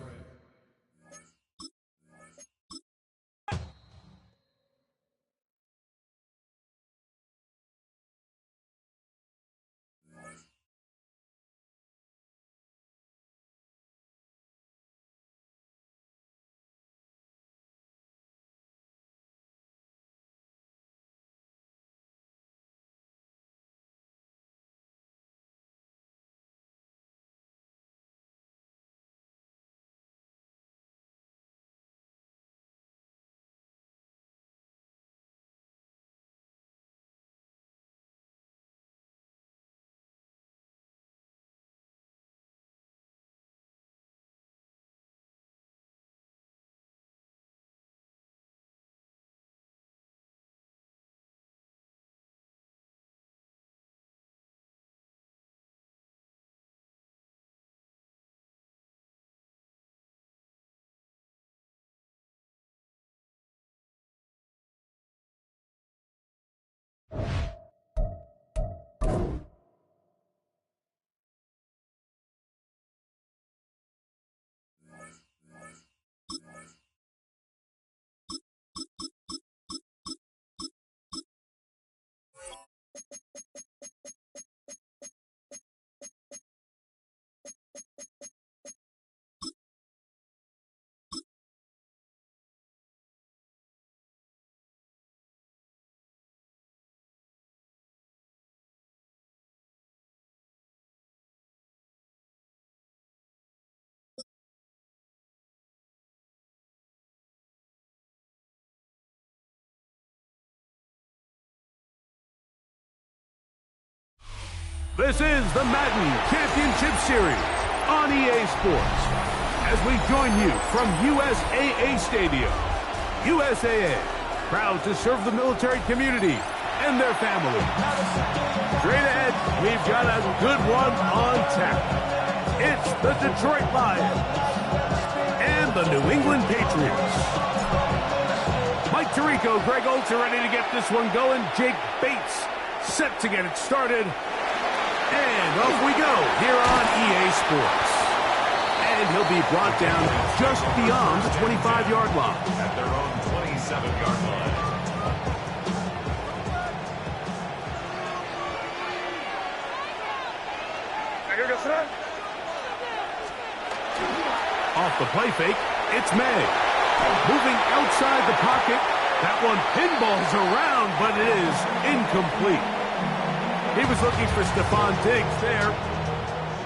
This is the Madden Championship Series on EA Sports. As we join you from USAA Stadium. USAA, proud to serve the military community and their families. Straight ahead, we've got a good one on tap. It's the Detroit Lions and the New England Patriots. Mike Tirico, Greg Olds are ready to get this one going. Jake Bates set to get it started. And off we go here on EA Sports. And he'll be brought down just beyond the 25-yard line. At their own 27-yard line. Off the play fake, it's May. Moving outside the pocket, That one pinballs around, but it is incomplete. He was looking for Stephon Diggs there,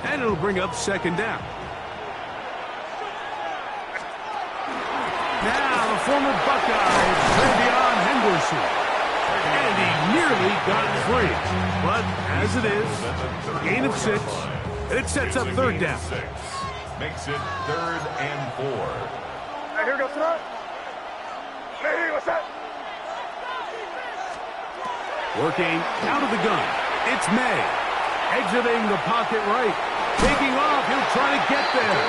and it'll bring up second down. Now, the former Buckeye, Trevion Henderson. And he nearly got free. But as it is, gain of 6, and it sets up third down. Makes it 3rd and 4. Hey, here goes tonight. Hey, what's that? Working out of the gun. It's May. Exiting the pocket right. Taking off. He'll try to get there.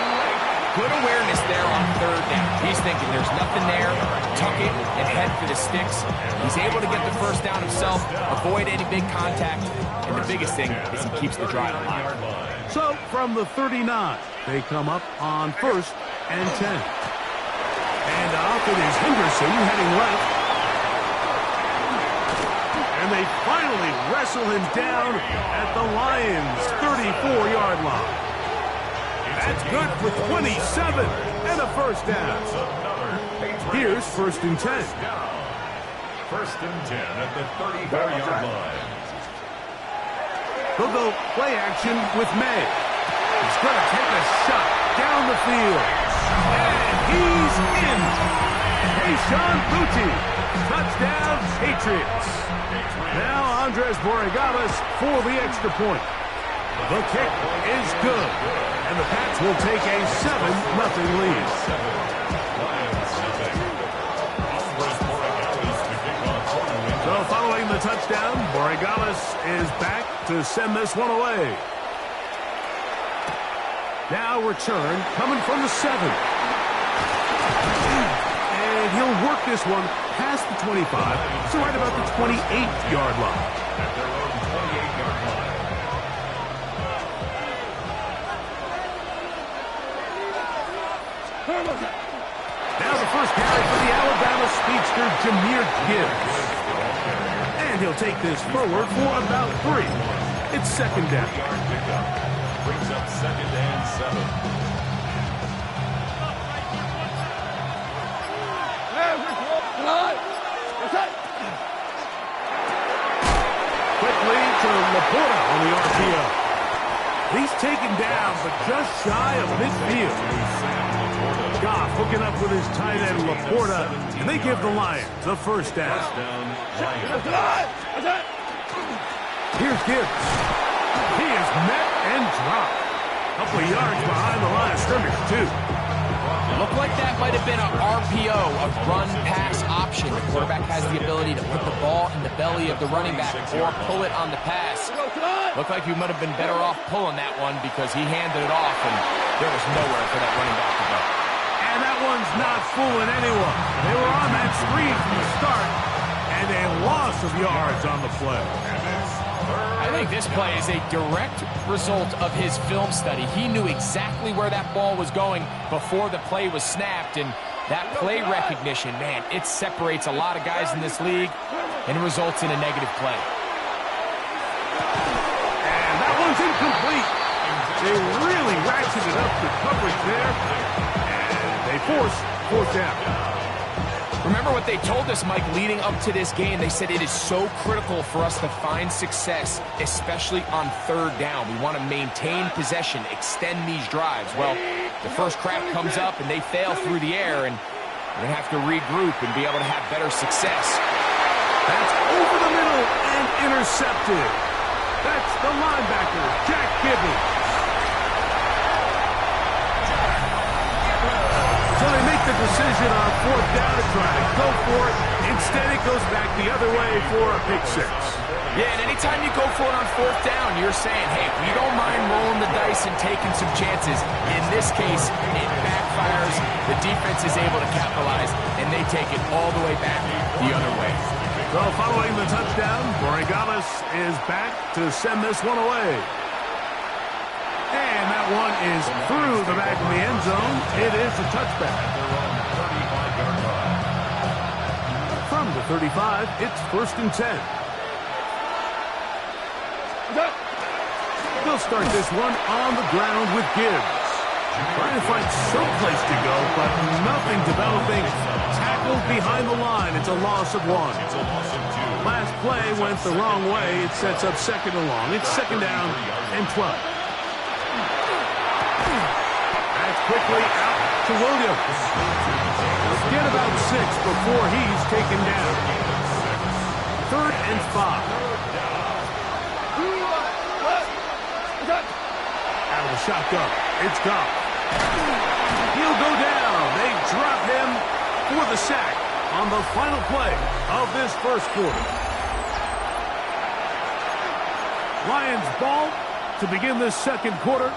Good awareness there on third down. He's thinking there's nothing there. Tuck it and head for the sticks. He's able to get the first down himself, avoid any big contact, and the biggest thing is he keeps the drive alive. So, from the 39, they come up on 1st and 10. And off it is Henderson heading left. And they finally wrestle him down at the Lions' 34-yard line. That's good for 27 and a first down. Here's 1st and 10. 1st and 10 at the 34-yard line. They'll go play action with May. He's going to take a shot down the field. And he's in. Hayshawn Boutte. Touchdown, Patriots. Now Andres Borregales for the extra point. The kick is good. And the Pats will take a 7-0 lead. So following the touchdown, Borregales is back to send this one away. Now return coming from the 7. And he'll work this one past the 25, so right about the 28-yard line. At their own 28-yard line. Now the first carry for the Alabama speedster, Jahmyr Gibbs. And he'll take this forward for about 3. It's second down. Brings up 2nd and 7. Quickly to Laporta on the RPO. He's taken down, but just shy of midfield. Goff hooking up with his tight end Laporta, and they give the Lions a first down. Here's Gibbs. He is met and dropped. A couple of yards behind the line of scrimmage, too. Looked like that might have been an RPO, a run-pass option. The quarterback has the ability to put the ball in the belly of the running back or pull it on the pass. Looked like he might have been better off pulling that one because he handed it off, and there was nowhere for that running back to go. And that one's not fooling anyone. They were on that screen from the start, and a loss of yards on the play. I think this play is a direct result of his film study. He knew exactly where that ball was going before the play was snapped, and that play recognition, man, it separates a lot of guys in this league and results in a negative play. And that one's incomplete. They really ratcheted up the coverage there, and they force 4th down. Remember what they told us, Mike, leading up to this game. They said it is so critical for us to find success, especially on 3rd down. We want to maintain possession, extend these drives. Well, the first crack comes up and they fail through the air, and we're going to have to regroup and be able to have better success. That's over the middle and intercepted. That's the linebacker, Jack Gibbons. So they make the decision on 4th down to try to go for it. Instead, it goes back the other way for a pick 6. Yeah, and anytime you go for it on 4th down, you're saying, hey, we don't mind rolling the dice and taking some chances. In this case, it backfires. The defense is able to capitalize, and they take it all the way back the other way. So following the touchdown, Borregales is back to send this one away. And that one is through the back of the end zone. It is a touchback. From the 35, it's 1st and 10. They'll start this one on the ground with Gibbs. Trying to find some place to go, but nothing developing. Tackle goes behind the line. It's a loss of 1. Last play went the wrong way. It sets up second and long. It's second down and 12. That's quickly out to Williams. Get about 6 before he's taken down. 3rd and 5. Out of the shotgun. It's Goff. He'll go down. They drop him for the sack on the final play of this first quarter. Lions ball to begin this second quarter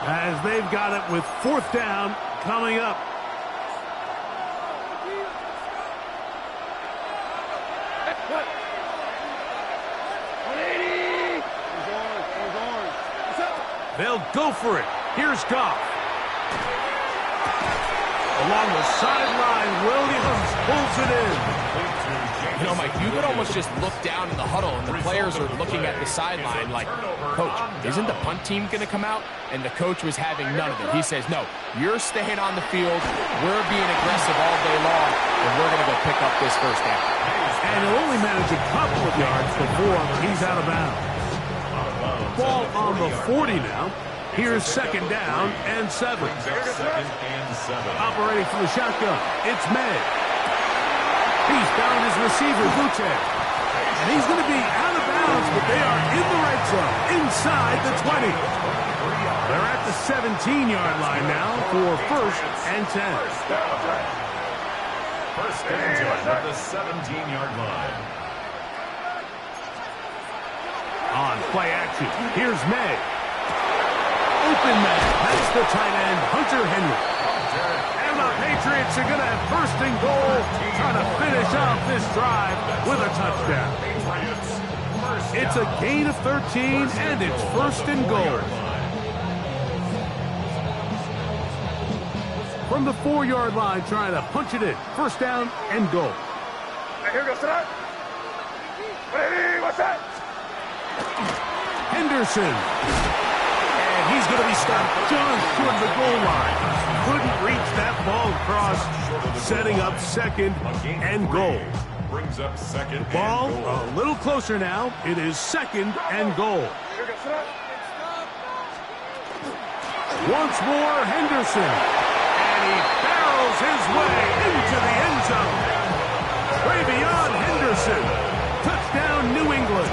as they've got it with 4th down coming up. They'll go for it. Here's Goff. Along the sideline, Williams pulls it in. You know, Mike, you could almost just look down in the huddle, and the players are looking at the sideline like, Coach, isn't the punt team going to come out? And the coach was having none of it. He says, no, you're staying on the field. We're being aggressive all day long, and we're going to go pick up this first down. And he'll only manage a couple of yards before he's out of bounds. Ball on the 40 now. Here's second down and 7. Operating from the shotgun, it's May. He's found his receiver, Buche. And he's going to be out of bounds, but they are in the red zone, inside the 20. They're at the 17-yard line now for 1st and 10. First and 10 at the 17-yard line. On play action, here's May. Open man. That's the tight end, Hunter Henry. And the Patriots are going to have 1st and goal, trying to finish off this drive with a touchdown. It's a gain of 13, and it's 1st and goal. From the 4-yard line, trying to punch it in. 1st down and goal. Here goes that. Ready, what's that? Henderson. He's going to be stopped just toward the goal line. Couldn't reach that ball across, setting up 2nd and goal. Brings up 2nd Ball and goal. a little closer now. It is 2nd and goal. Once more, Henderson. And he barrels his way into the end zone. Way beyond Henderson. Touchdown, New England.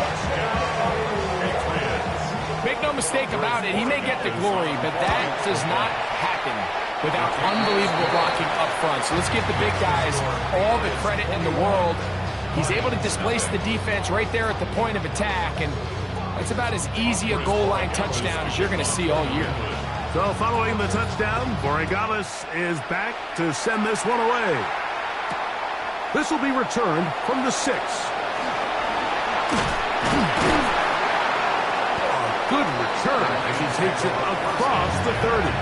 Make no mistake about it, he may get the glory, but that does not happen without unbelievable blocking up front. So let's give the big guys all the credit in the world. He's able to displace the defense right there at the point of attack, and that's about as easy a goal line touchdown as you're going to see all year. So following the touchdown, Borregales is back to send this one away. This will be returned from the 6. Good return as he takes it across the 30.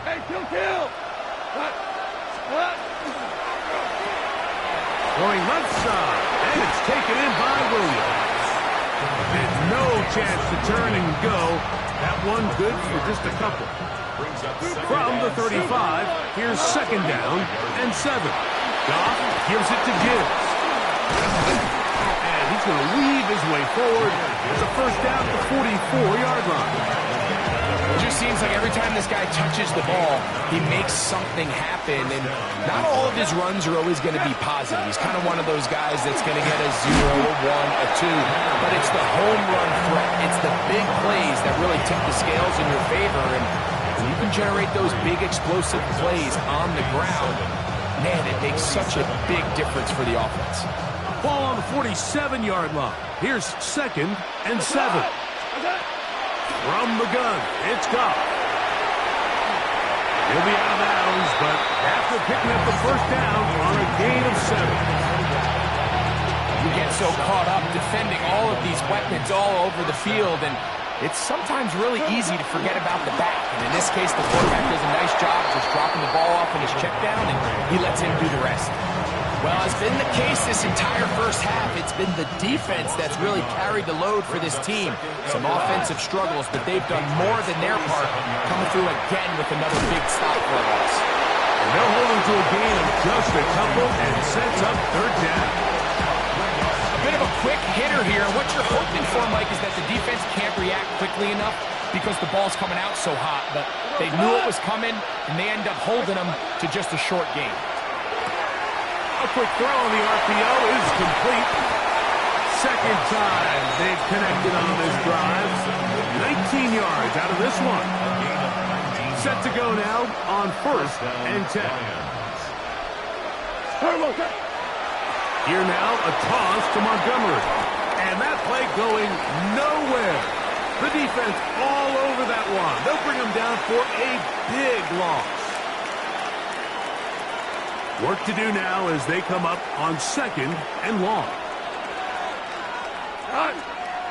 Hey, kill. What? Going left side, and it's taken in by Williams. There's no chance to turn and go. That one good for just a couple. From the 35, here's second down and 7. Goff gives it to Gibbs. And he's going to weave his way forward. It's a first down at the 44-yard line. It just seems like every time this guy touches the ball, he makes something happen, and not all of his runs are always going to be positive. He's kind of one of those guys that's going to get a 0, a 1, a 2, but it's the home run threat. It's the big plays that really tip the scales in your favor, and when you can generate those big explosive plays on the ground, man, it makes such a big difference for the offense. Ball on the 47-yard line. Here's second and 7. From the gun, it's Goff. He'll be out of bounds, but after picking up the first down on a gain of 7. You get so caught up defending all of these weapons all over the field, and it's sometimes really easy to forget about the back. And in this case, the quarterback does a nice job just dropping the ball off in his check down, and he lets him do the rest. Well, it's been the case this entire first half. It's been the defense that's really carried the load for this team. Some offensive struggles, but they've done more than their part, coming through again with another big stop for us. They'll hold them to a gain of just a couple and sets up third down. A bit of a quick hitter here. What you're hoping for, Mike, is that the defense can't react quickly enough because the ball's coming out so hot. But they knew it was coming, and they end up holding them to just a short gain. A quick throw on the RPO is complete. Second time they've connected on this drive. 19 yards out of this one. Set to go now on 1st and 10. Here now, a toss to Montgomery. And that play going nowhere. The defense all over that one. They'll bring him down for a big loss. Work to do now as they come up on 2nd and long.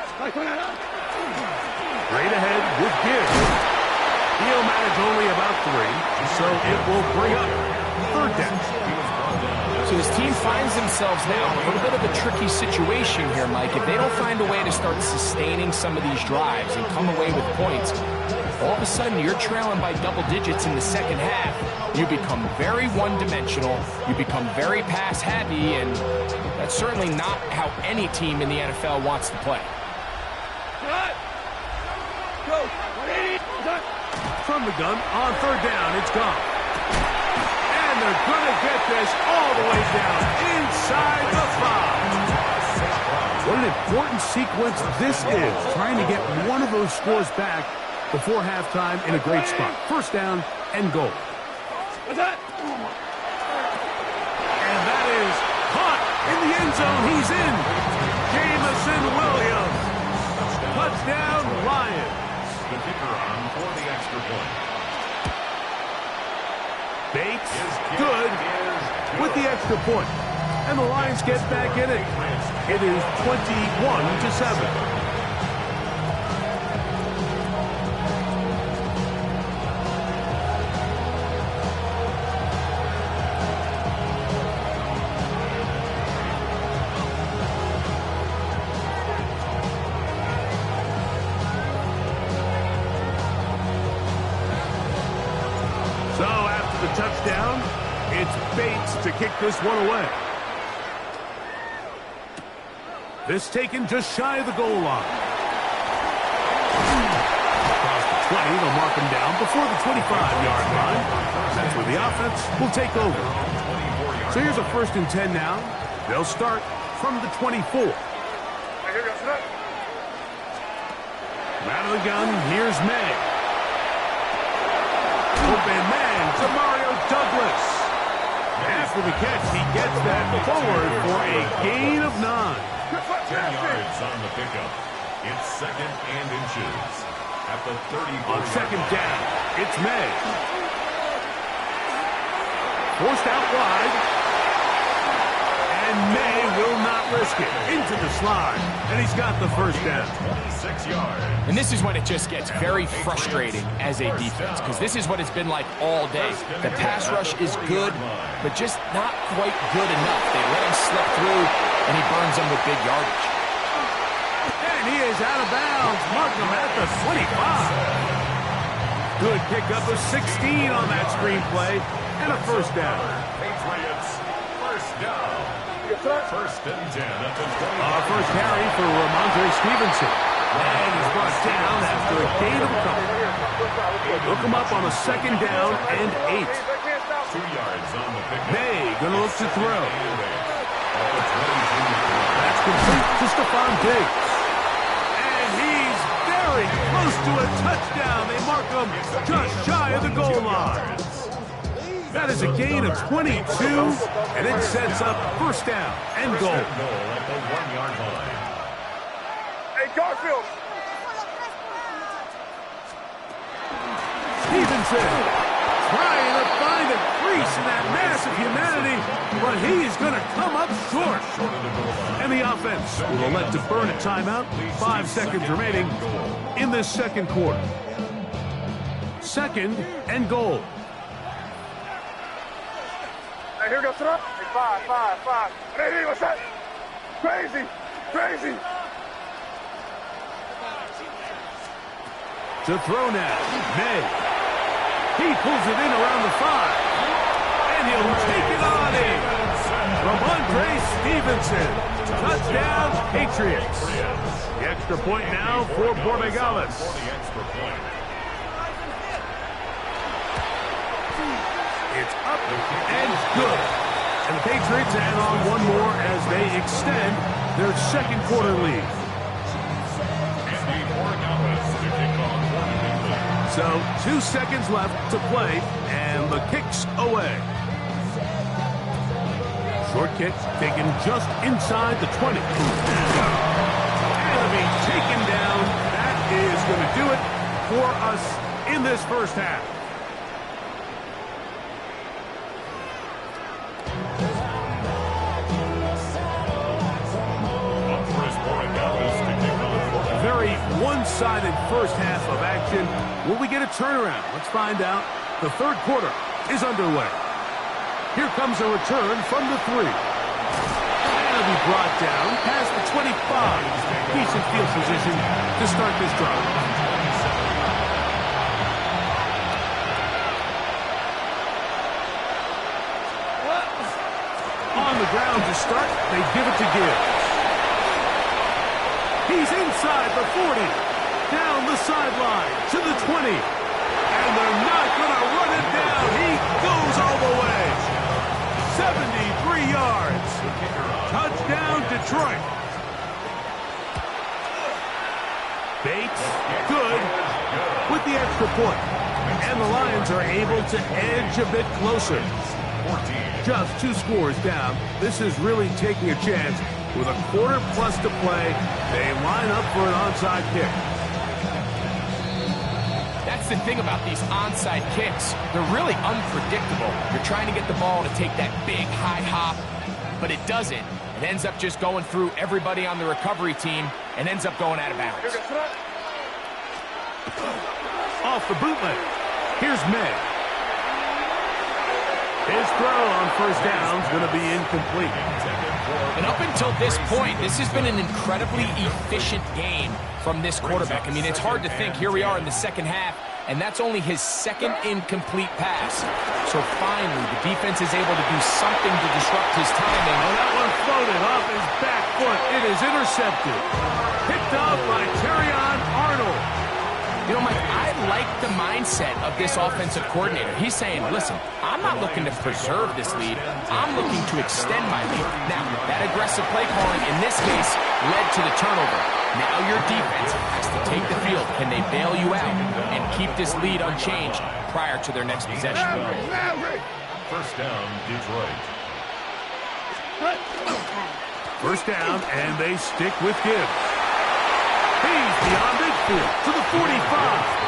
Straight ahead with Gibbs. He'll manage only about 3, so it will bring up 3rd down. So this team finds themselves now in a little bit of a tricky situation here, Mike. If they don't find a way to start sustaining some of these drives and come away with points, all of a sudden you're trailing by double digits in the second half. You become very one-dimensional, you become very pass-happy, and that's certainly not how any team in the NFL wants to play. From the gun on 3rd down, it's gone. And they're going to get this all the way down inside the 5. What an important sequence this is, trying to get one of those scores back before halftime in a great spot. 1st down and goal. And that is caught in the end zone. He's in. Jamison Williams. Touchdown, Lions. The kicker on for the extra point. Bates, good with the extra point. And the Lions get back in it. It is 21-7. Touchdown. It's Bates to kick this one away. This taken just shy of the goal line. Across the 20, they'll mark him down before the 25-yard line. That's where the offense will take over. So here's a 1st and 10 now. They'll start from the 24. Out of the gun, here's May. Open man to Mario Douglas. After the catch, he gets that forward for a gain of 9. 10 yards on the pickup. It's 2nd and inches. At the 34. On 2nd down, it's May. Forced out wide. And May will not risk it. Into the slide. And he's got the 1st down. 26 yards. And this is when it just gets very frustrating as a defense, because this is what it's been like all day. The pass rush is good, but just not quite good enough. They let him slip through, and he burns them with big yardage. And he is out of bounds. Mark him at the 25. Good pickup of 16 on that screenplay, and a 1st down. Patriots, 1st down. 1st and 10 at the 20. Our first carry for Ramondre Stevenson. And he's brought down after a gain of a couple. Look him up on a 2nd down and 8. 2 yards on the pick. May gonna look to throw. That's complete to Stephon Diggs. And he's very close to a touchdown. They mark him just shy of the goal line. That is a gain of 22, and it sets up 1st down and goal. Goal at the 1-yard line. Hey, Garfield. Stevenson trying to find a crease in that mass of humanity, but he's going to come up short. And the offense will elect to burn a timeout. 5 seconds remaining in this 2nd quarter. 2nd and goal. Hey, here goes up. Hey, five. Hey, what's that? Crazy. To throw now, May. He pulls it in around the 5. And he'll take it on in. Ramondre Stevenson. Touchdown, Patriots. The extra point now for Borregales. It's up and good. And the Patriots add on one more as they extend their second quarter lead. So 2 seconds left to play, and the kick's away. Short kick taken just inside the 20. And to be taken down, that is going to do it for us in this first half. Very one-sided first half of action. Will we get a turnaround? Let's find out. The third quarter is underway. Here comes a return from the 3. And it'll be brought down past the 25. Decent field position to start this drive. On the ground to start, they give it to Gibbs. He's inside the 40, down the sideline to the 20, and they're not going to run it down. He goes all the way. 73 yards. Touchdown, Detroit. Bates, good, with the extra point. And the Lions are able to edge a bit closer. Just 2 scores down. This is really taking a chance. With a quarter plus to play, they line up for an onside kick. That's the thing about these onside kicks. They're really unpredictable. You're trying to get the ball to take that big high hop, but it doesn't. It ends up just going through everybody on the recovery team and ends up going out of bounds. Off the bootleg. Here's May. His throw on first down is going to be incomplete. And up until this point, this has been an incredibly efficient game from this quarterback. I mean, it's hard to think. Here we are in the second half, and that's only his second incomplete pass. So finally, the defense is able to do something to disrupt his timing. Oh, that one floated off his back foot. It is intercepted. Picked up by Terrion Arnold. You know, Mike, I like the mindset of this offensive coordinator. He's saying, listen, I'm not looking to preserve this lead. I'm looking to extend my lead. Now, that aggressive play calling in this case led to the turnover. Now your defense has to take the field. Can they bail you out and keep this lead unchanged prior to their next possession? First down, Detroit. First down, and they stick with Gibbs. He's beyond midfield to the 45.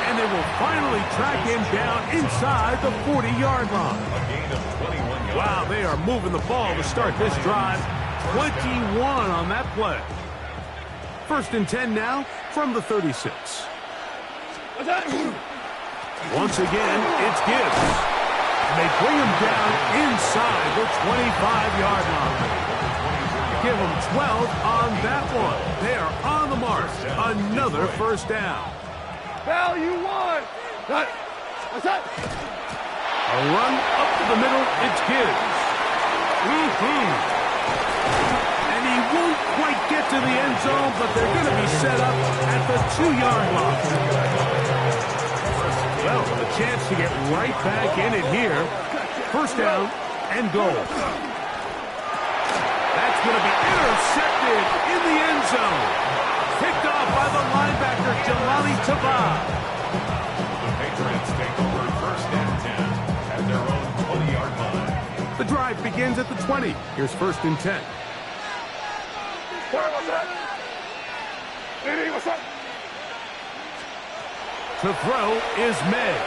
And they will finally track him down inside the 40-yard line. A gain of 21 yards. Wow, they are moving the ball to start this drive. 21 on that play. First and 10 now from the 36. Once again, it's Gibbs. And they bring him down inside the 25-yard line. Give them 12 on that one. They are on the mark. Another first down. Value 1. What's that? A run up to the middle. It's Gibbs. And he won't quite get to the end zone, but they're going to be set up at the 2-yard line. Well, a chance to get right back in it here. First down and goal. That's going to be intercepted in the end zone. Picked off by the linebacker, Jelani Tavai. The Patriots take over first and 10 at their own 20-yard line. The drive begins at the 20. Here's first and 10. What's that? Diddy, what's that? To throw is May.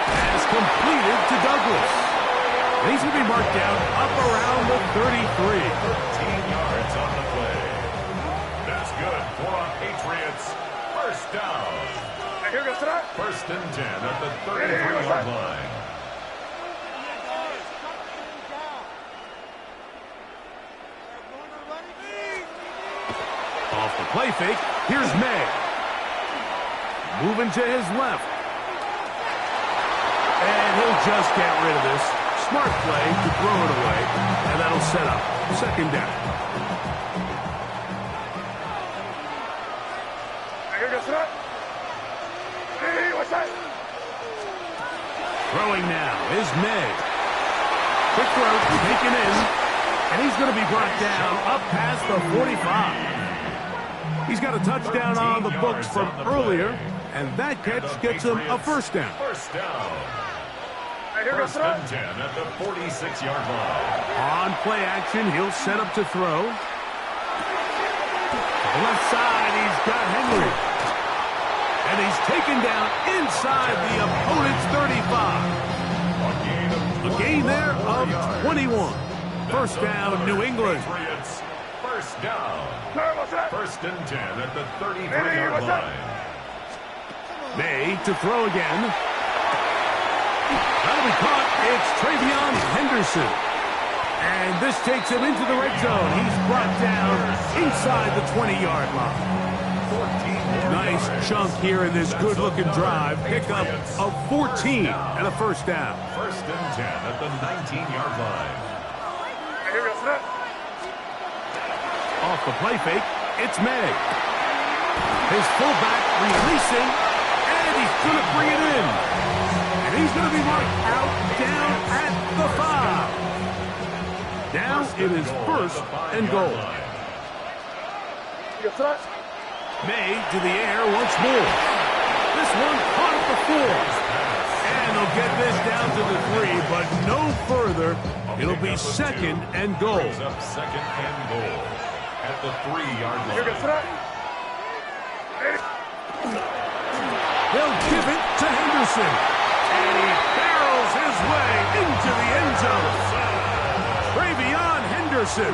Pass completed to Douglas. He's going to be marked down up around the 33. 13 yards on the play. That's good for our Patriots. First down. Here goes that. First and 10 at the 33-yard line. play fake. Here's May. Moving to his left. And he'll just get rid of this. Smart play to throw it away. And that'll set up second down. Throwing now is May. Quick throw, taken in. And he's going to be brought down up past the 45. He's got a touchdown on the books from earlier, and that catch gets him a first down. First down. First and 10 at the 46-yard line. On play action, he'll set up to throw. Left side, he's got Henry. And he's taken down inside the opponent's 35. A gain there of 21. First down, New England. First down. First and 10 at the 33-yard line. May to throw again. That'll be caught. It's Travion Henderson. And this takes him into the red zone. He's brought down inside the 20-yard line. Nice chunk here in this good-looking drive. Pickup of 14 and a first down. First and 10 at the 19-yard line. Off the play fake, it's May. His fullback releasing, and he's going to bring it in. And he's going to be marked out down at the 5. Now it is first and goal. May to the air once more. This one caught at the 4. And they'll get this down to the 3, but no further. It'll be second and goal. Up second and goal at the 3-yard line. They'll give it to Henderson. And he barrels his way into the end zone. Travion Henderson.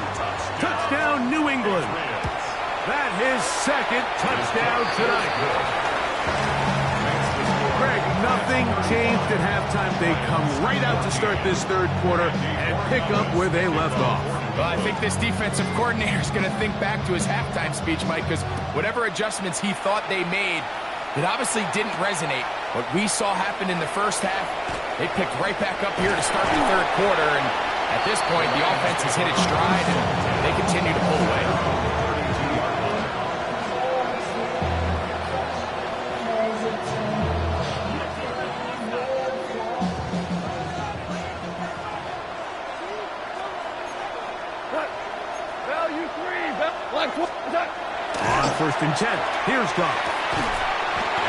Touchdown, New England. That his second touchdown tonight. Greg, nothing changed at halftime. They come right out to start this third quarter and pick up where they left off. Well, I think this defensive coordinator is going to think back to his halftime speech, Mike, because whatever adjustments he thought they made, it obviously didn't resonate. What we saw happen in the first half, they picked right back up here to start the third quarter, and at this point, the offense has hit its stride, and they continue to pull away. On first and 10, here's Goff.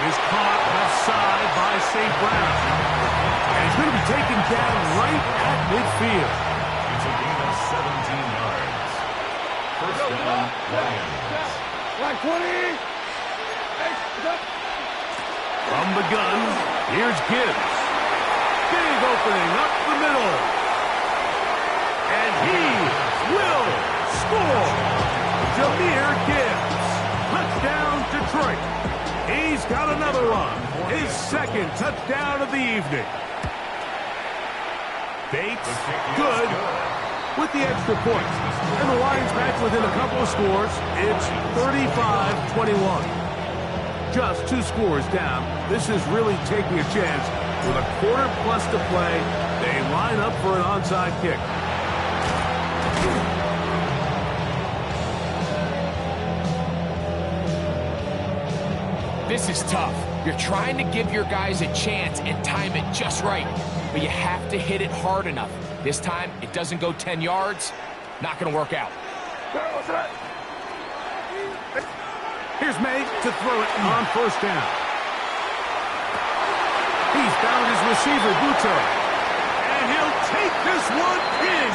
Is caught left side by St. Brown. And he's going to be taken down right at midfield. It's a gain of 17 yards. First down, Lions. From the gun, here's Gibbs. Big opening up the middle. And he will score. Jahmyr Gibbs. Touchdown, Detroit. He's got another one. His second touchdown of the evening. Bates, good, with the extra point. And the Lions back within a couple of scores. It's 35-21. Just 2 scores down. This is really taking a chance. With a quarter plus to play, they line up for an onside kick. This is tough. You're trying to give your guys a chance and time it just right, but you have to hit it hard enough. This time, it doesn't go 10 yards. Not going to work out. Here's May to throw it on first down. He's found his receiver, Buto. And he'll take this one in.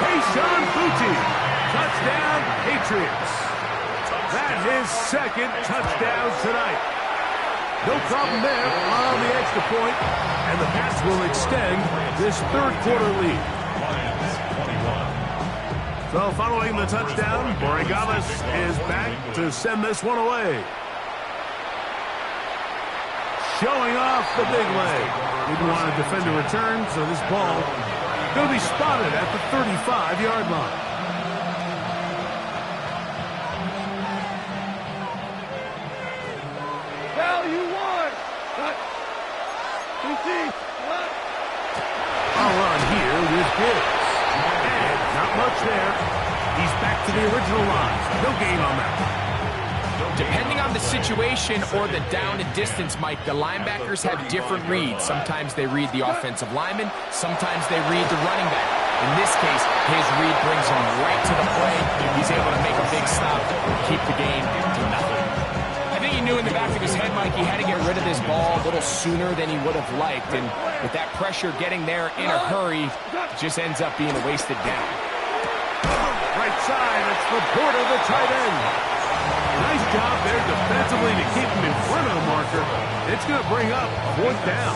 Kayshon Boutte. Touchdown, Patriots. That's his second touchdown tonight. No problem there on the extra point, and the Pats will extend this third quarter lead. So following the touchdown, Borregales is back to send this one away. Showing off the big leg. Didn't want to defend a return, so this ball going to be spotted at the 35-yard line. I'll run here with Gibbs. And not much there. He's back to the original line. No gain on that. Depending on the situation or the down and distance, Mike, the linebackers have different reads. Sometimes they read the offensive lineman. Sometimes they read the running back. In this case, his read brings him right to the play. He's able to make a big stop and keep the game to nothing. I think he knew in the back of his head, Mike, he had to get rid of this ball a little sooner than he would have liked. And with that pressure getting there in a hurry, it just ends up being a wasted down. Right side, it's Laporta, the tight end. Nice job there defensively to keep him in front of the marker. It's going to bring up 4th down.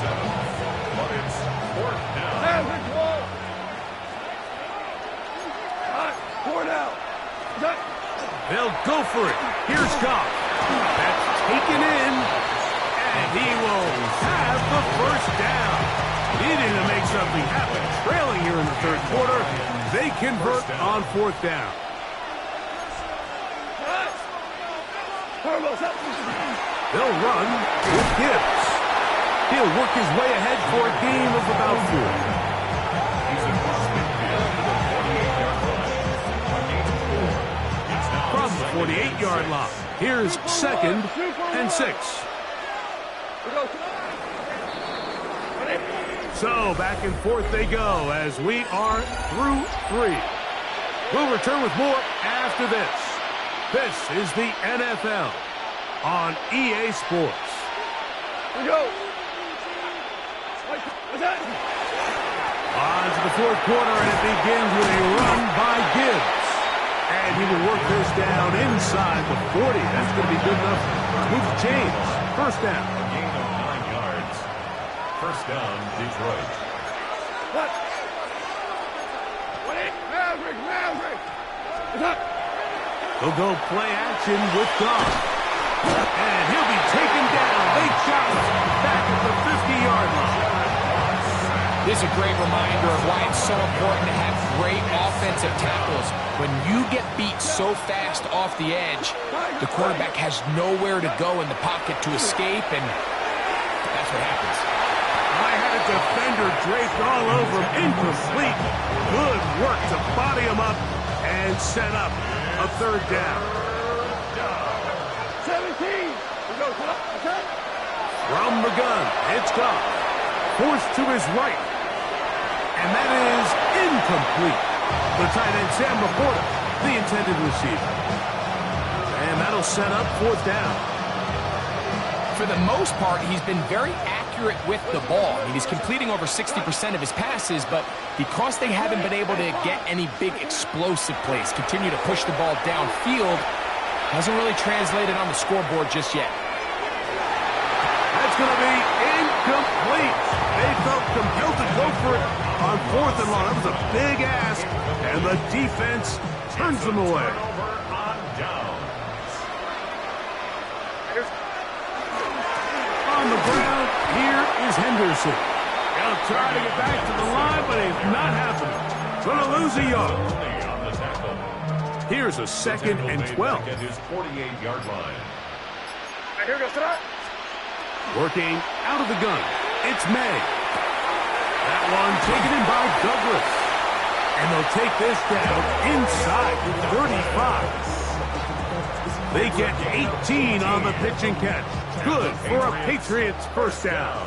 But it's 4th down. They'll go for it. Here's Goff. That's taken in, and he will have the first down. Needing to make something happen. Trailing here in the 3rd quarter. They convert on 4th down. They'll run with Gibbs. He'll work his way ahead for a gain of about 4. From the 48-yard line, here's 2nd and 6. So back and forth they go as we are through 3. We'll return with more after this. This is the NFL on EA Sports. Here we go. On to the 4th quarter, and it begins with a run by Gibbs. And he will work this down inside the 40. That's going to be good enough to move the chains. First down. A gain of 9 yards. First down, Detroit. He'll go play action with Goff. And he'll be taken down. Late shot back at the 50-yard line. This is a great reminder of why it's so important to have great offensive tackles. When you get beat so fast off the edge, the quarterback has nowhere to go in the pocket to escape, and that's what happens. I had a defender draped all over him. Incomplete. Good work to body him up and set up a 3rd down. 17. From the gun, it's Goff. Forced to his right. And that is incomplete. The tight end, Sam Laporta, the intended receiver. And that'll set up 4th down. For the most part, he's been very accurate with the ball. I mean, he's completing over 60% of his passes, but because they haven't been able to get any big explosive plays, continue to push the ball downfield, hasn't really translated on the scoreboard just yet. That's going to be incomplete. They felt compelled to go for it on 4th and long. That was a big ask, and the defense turns them away. On the ground, here is Henderson. He'll try to get back to the line, but it's not happening. Going to lose a yard. Here's a 2nd and 12. At his 48-yard line. Here goes tonight. Working out of the gun, it's May. That one taken in by Douglas. And they'll take this down inside the 35. They get 18 on the pitch and catch. Good for a Patriots first down.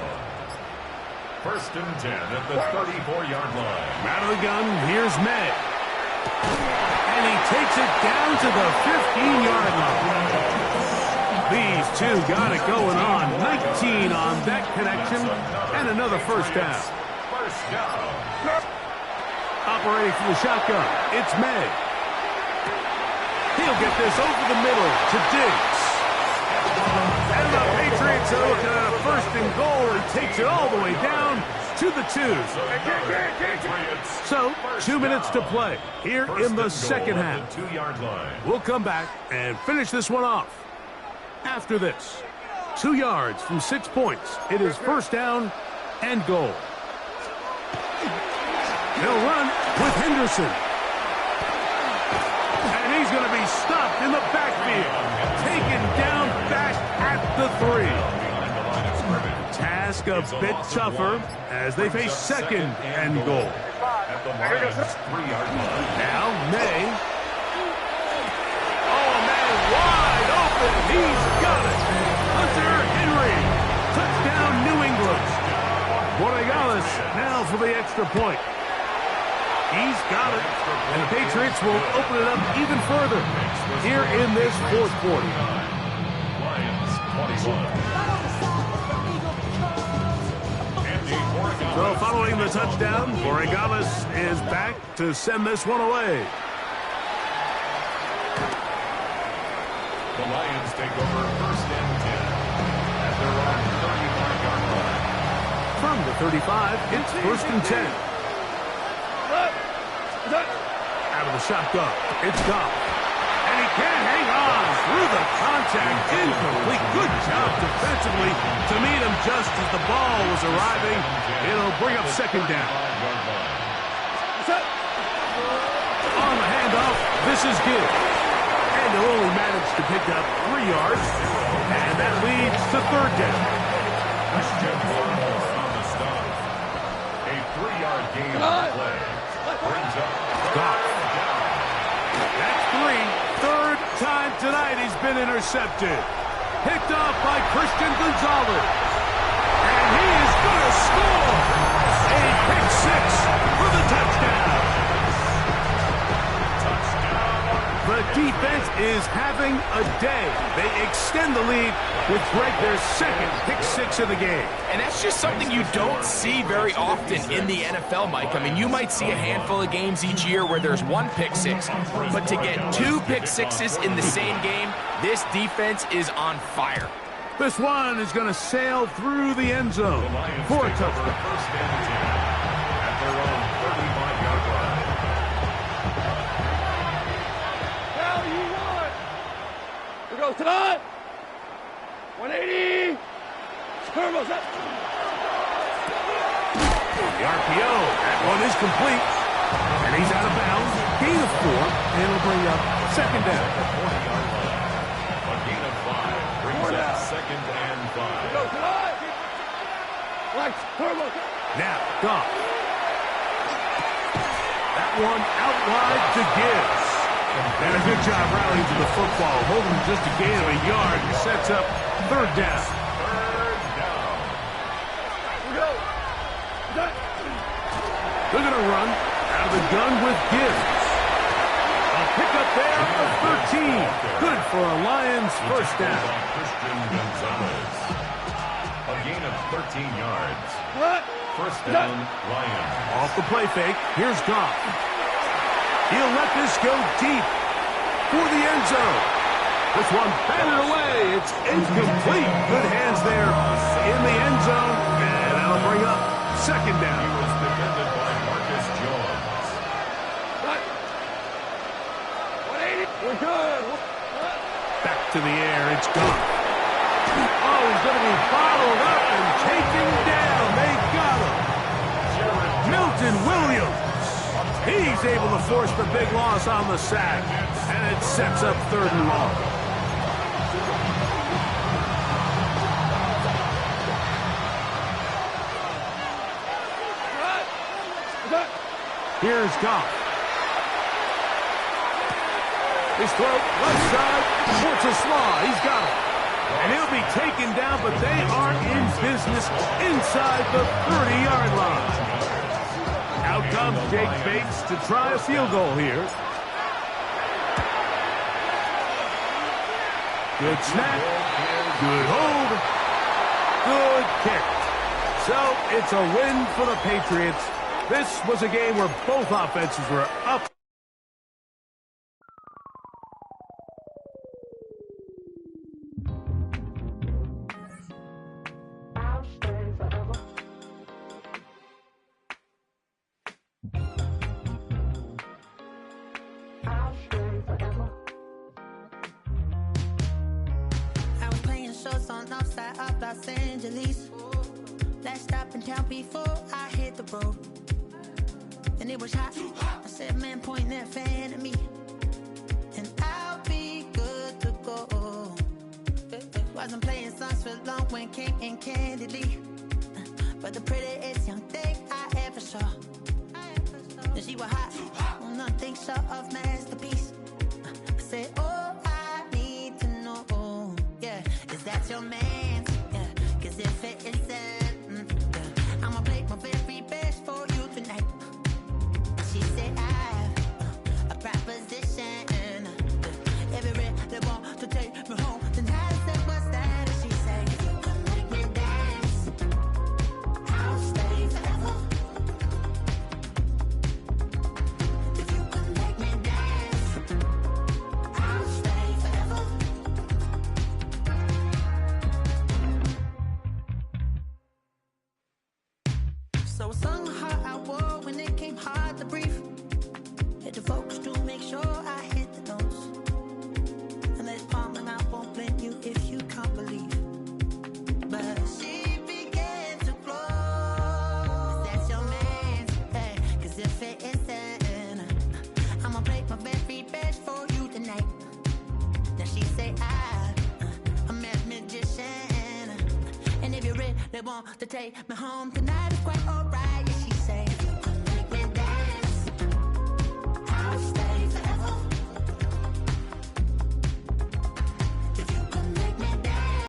1st and 10 at the 34-yard line. Out of the gun, here's May. And he takes it down to the 15-yard line. These two got it going on. 19 on that connection, and another first down. First down. Operating from the shotgun, it's May. He'll get this over the middle to Diggs. And the Patriots are looking at a 1st and goal. He takes it all the way down to the 2. So, 2 minutes to play here in the second half. 2-yard line. We'll come back and finish this one off. After this, 2 yards from 6 points. It is first down and goal. He'll run with Henderson. And he's going to be stopped in the backfield. Taken down back at the 3. task a bit tougher as they face second and goal. At the Lions' 3-yard line. Now, May. Oh, man, wide open. He's got it. Hunter Henry. Touchdown, New England. Borregales now for the extra point. He's got it. And the Patriots will open it up even further here in this fourth quarter. Lions 21. So following the touchdown, Borregales is back to send this one away. The Lions take over first and 10 at their own 35-yard line. From the 35, it's first and 10. Out of the shotgun, it's Goff. And he can't hang on through the contact. Incomplete. Good job defensively to meet him just as the ball was arriving. It'll bring up second down. On the handoff, this is Gibbs. And he'll only manage to pick up 3 yards. And that leads to third down. Christian Barmore on the stop. A 3-yard gain on the play. Brings up Goff. That's 3. Third time tonight he's been intercepted. Picked off by Christian Gonzalez. And he is going to score. A pick 6 for the touchdown. The defense is having a day. They extend the lead with their second pick 6 of the game. And that's just something you don't see very often in the NFL, Mike. I mean, you might see a handful of games each year where there's 1 pick 6, but to get 2 pick 6s in the same game, this defense is on fire. This one is going to sail through the end zone for a touchdown. first and 10 at their own 35-yard line. Now you want. We go tonight. 180. Turbos up. The RPO, that one is complete. And he's out of bounds. Gain of 4, and it'll bring up second down. A 40-yard line. A gain of 5 brings up second and 5. Go tonight. Like turbos. Now, Goff. That one out wide to Gibbs. And a good job rallying to the football. Holding just a gain of a yard and sets up third down. Third down. We go. They're going to run out of the gun with Gibbs. A pickup there of 13. Good for a Lions first down. Christian Gonzalez. A gain of 13 yards. What? First down, Lions. Off the play fake, here's Goff. He'll let this go deep for the end zone. This one batted away. It's incomplete. Good hands there in the end zone, and that'll bring up second down. He was defended by Marcus Jones. 180. We're good. Back to the air, it's Goff. Oh, he's going to be bottled up and taken down. They got him. Milton Williams. He's able to force the big loss on the sack, and it sets up third and long. Here's Goff. His throw, left side, towards a slaw. He's got it. And he'll be taken down, but they are in business inside the 30-yard line. Out comes Jake Bates to try a field goal here. Good snap. Good hold. Good kick. So it's a win for the Patriots. This was a game where both offenses were up. Los Angeles. Last stop in town before I hit the road. And it was hot. I said, man, point that fan at me. And I'll be good to go. Wasn't playing songs for long when came in candidly. but the prettiest young thing I ever saw. And she was hot, well, nothing short of masterpiece. I said, oh, I need to know, yeah, is that your man? Yeah, 'cause if it isn't, yeah, I'ma play my very best for you tonight. She said, I have a proposition. Every red they want to take me home tonight. I said, what's that? And she said, if you can make me dance, I'll stay forever. If you can make me dance, I'll stay forever. So I sung her out war when it came hard to breathe. Hit the folks to make sure I hit the notes. And let's palm and I won't blame you if you can't believe. But she began to flow. That's your man, hey, 'cause if it isn't, I'ma play my very best for you tonight. Then she say I'm a magician. And if you're ready, they want to take me home tonight, it's quite alright.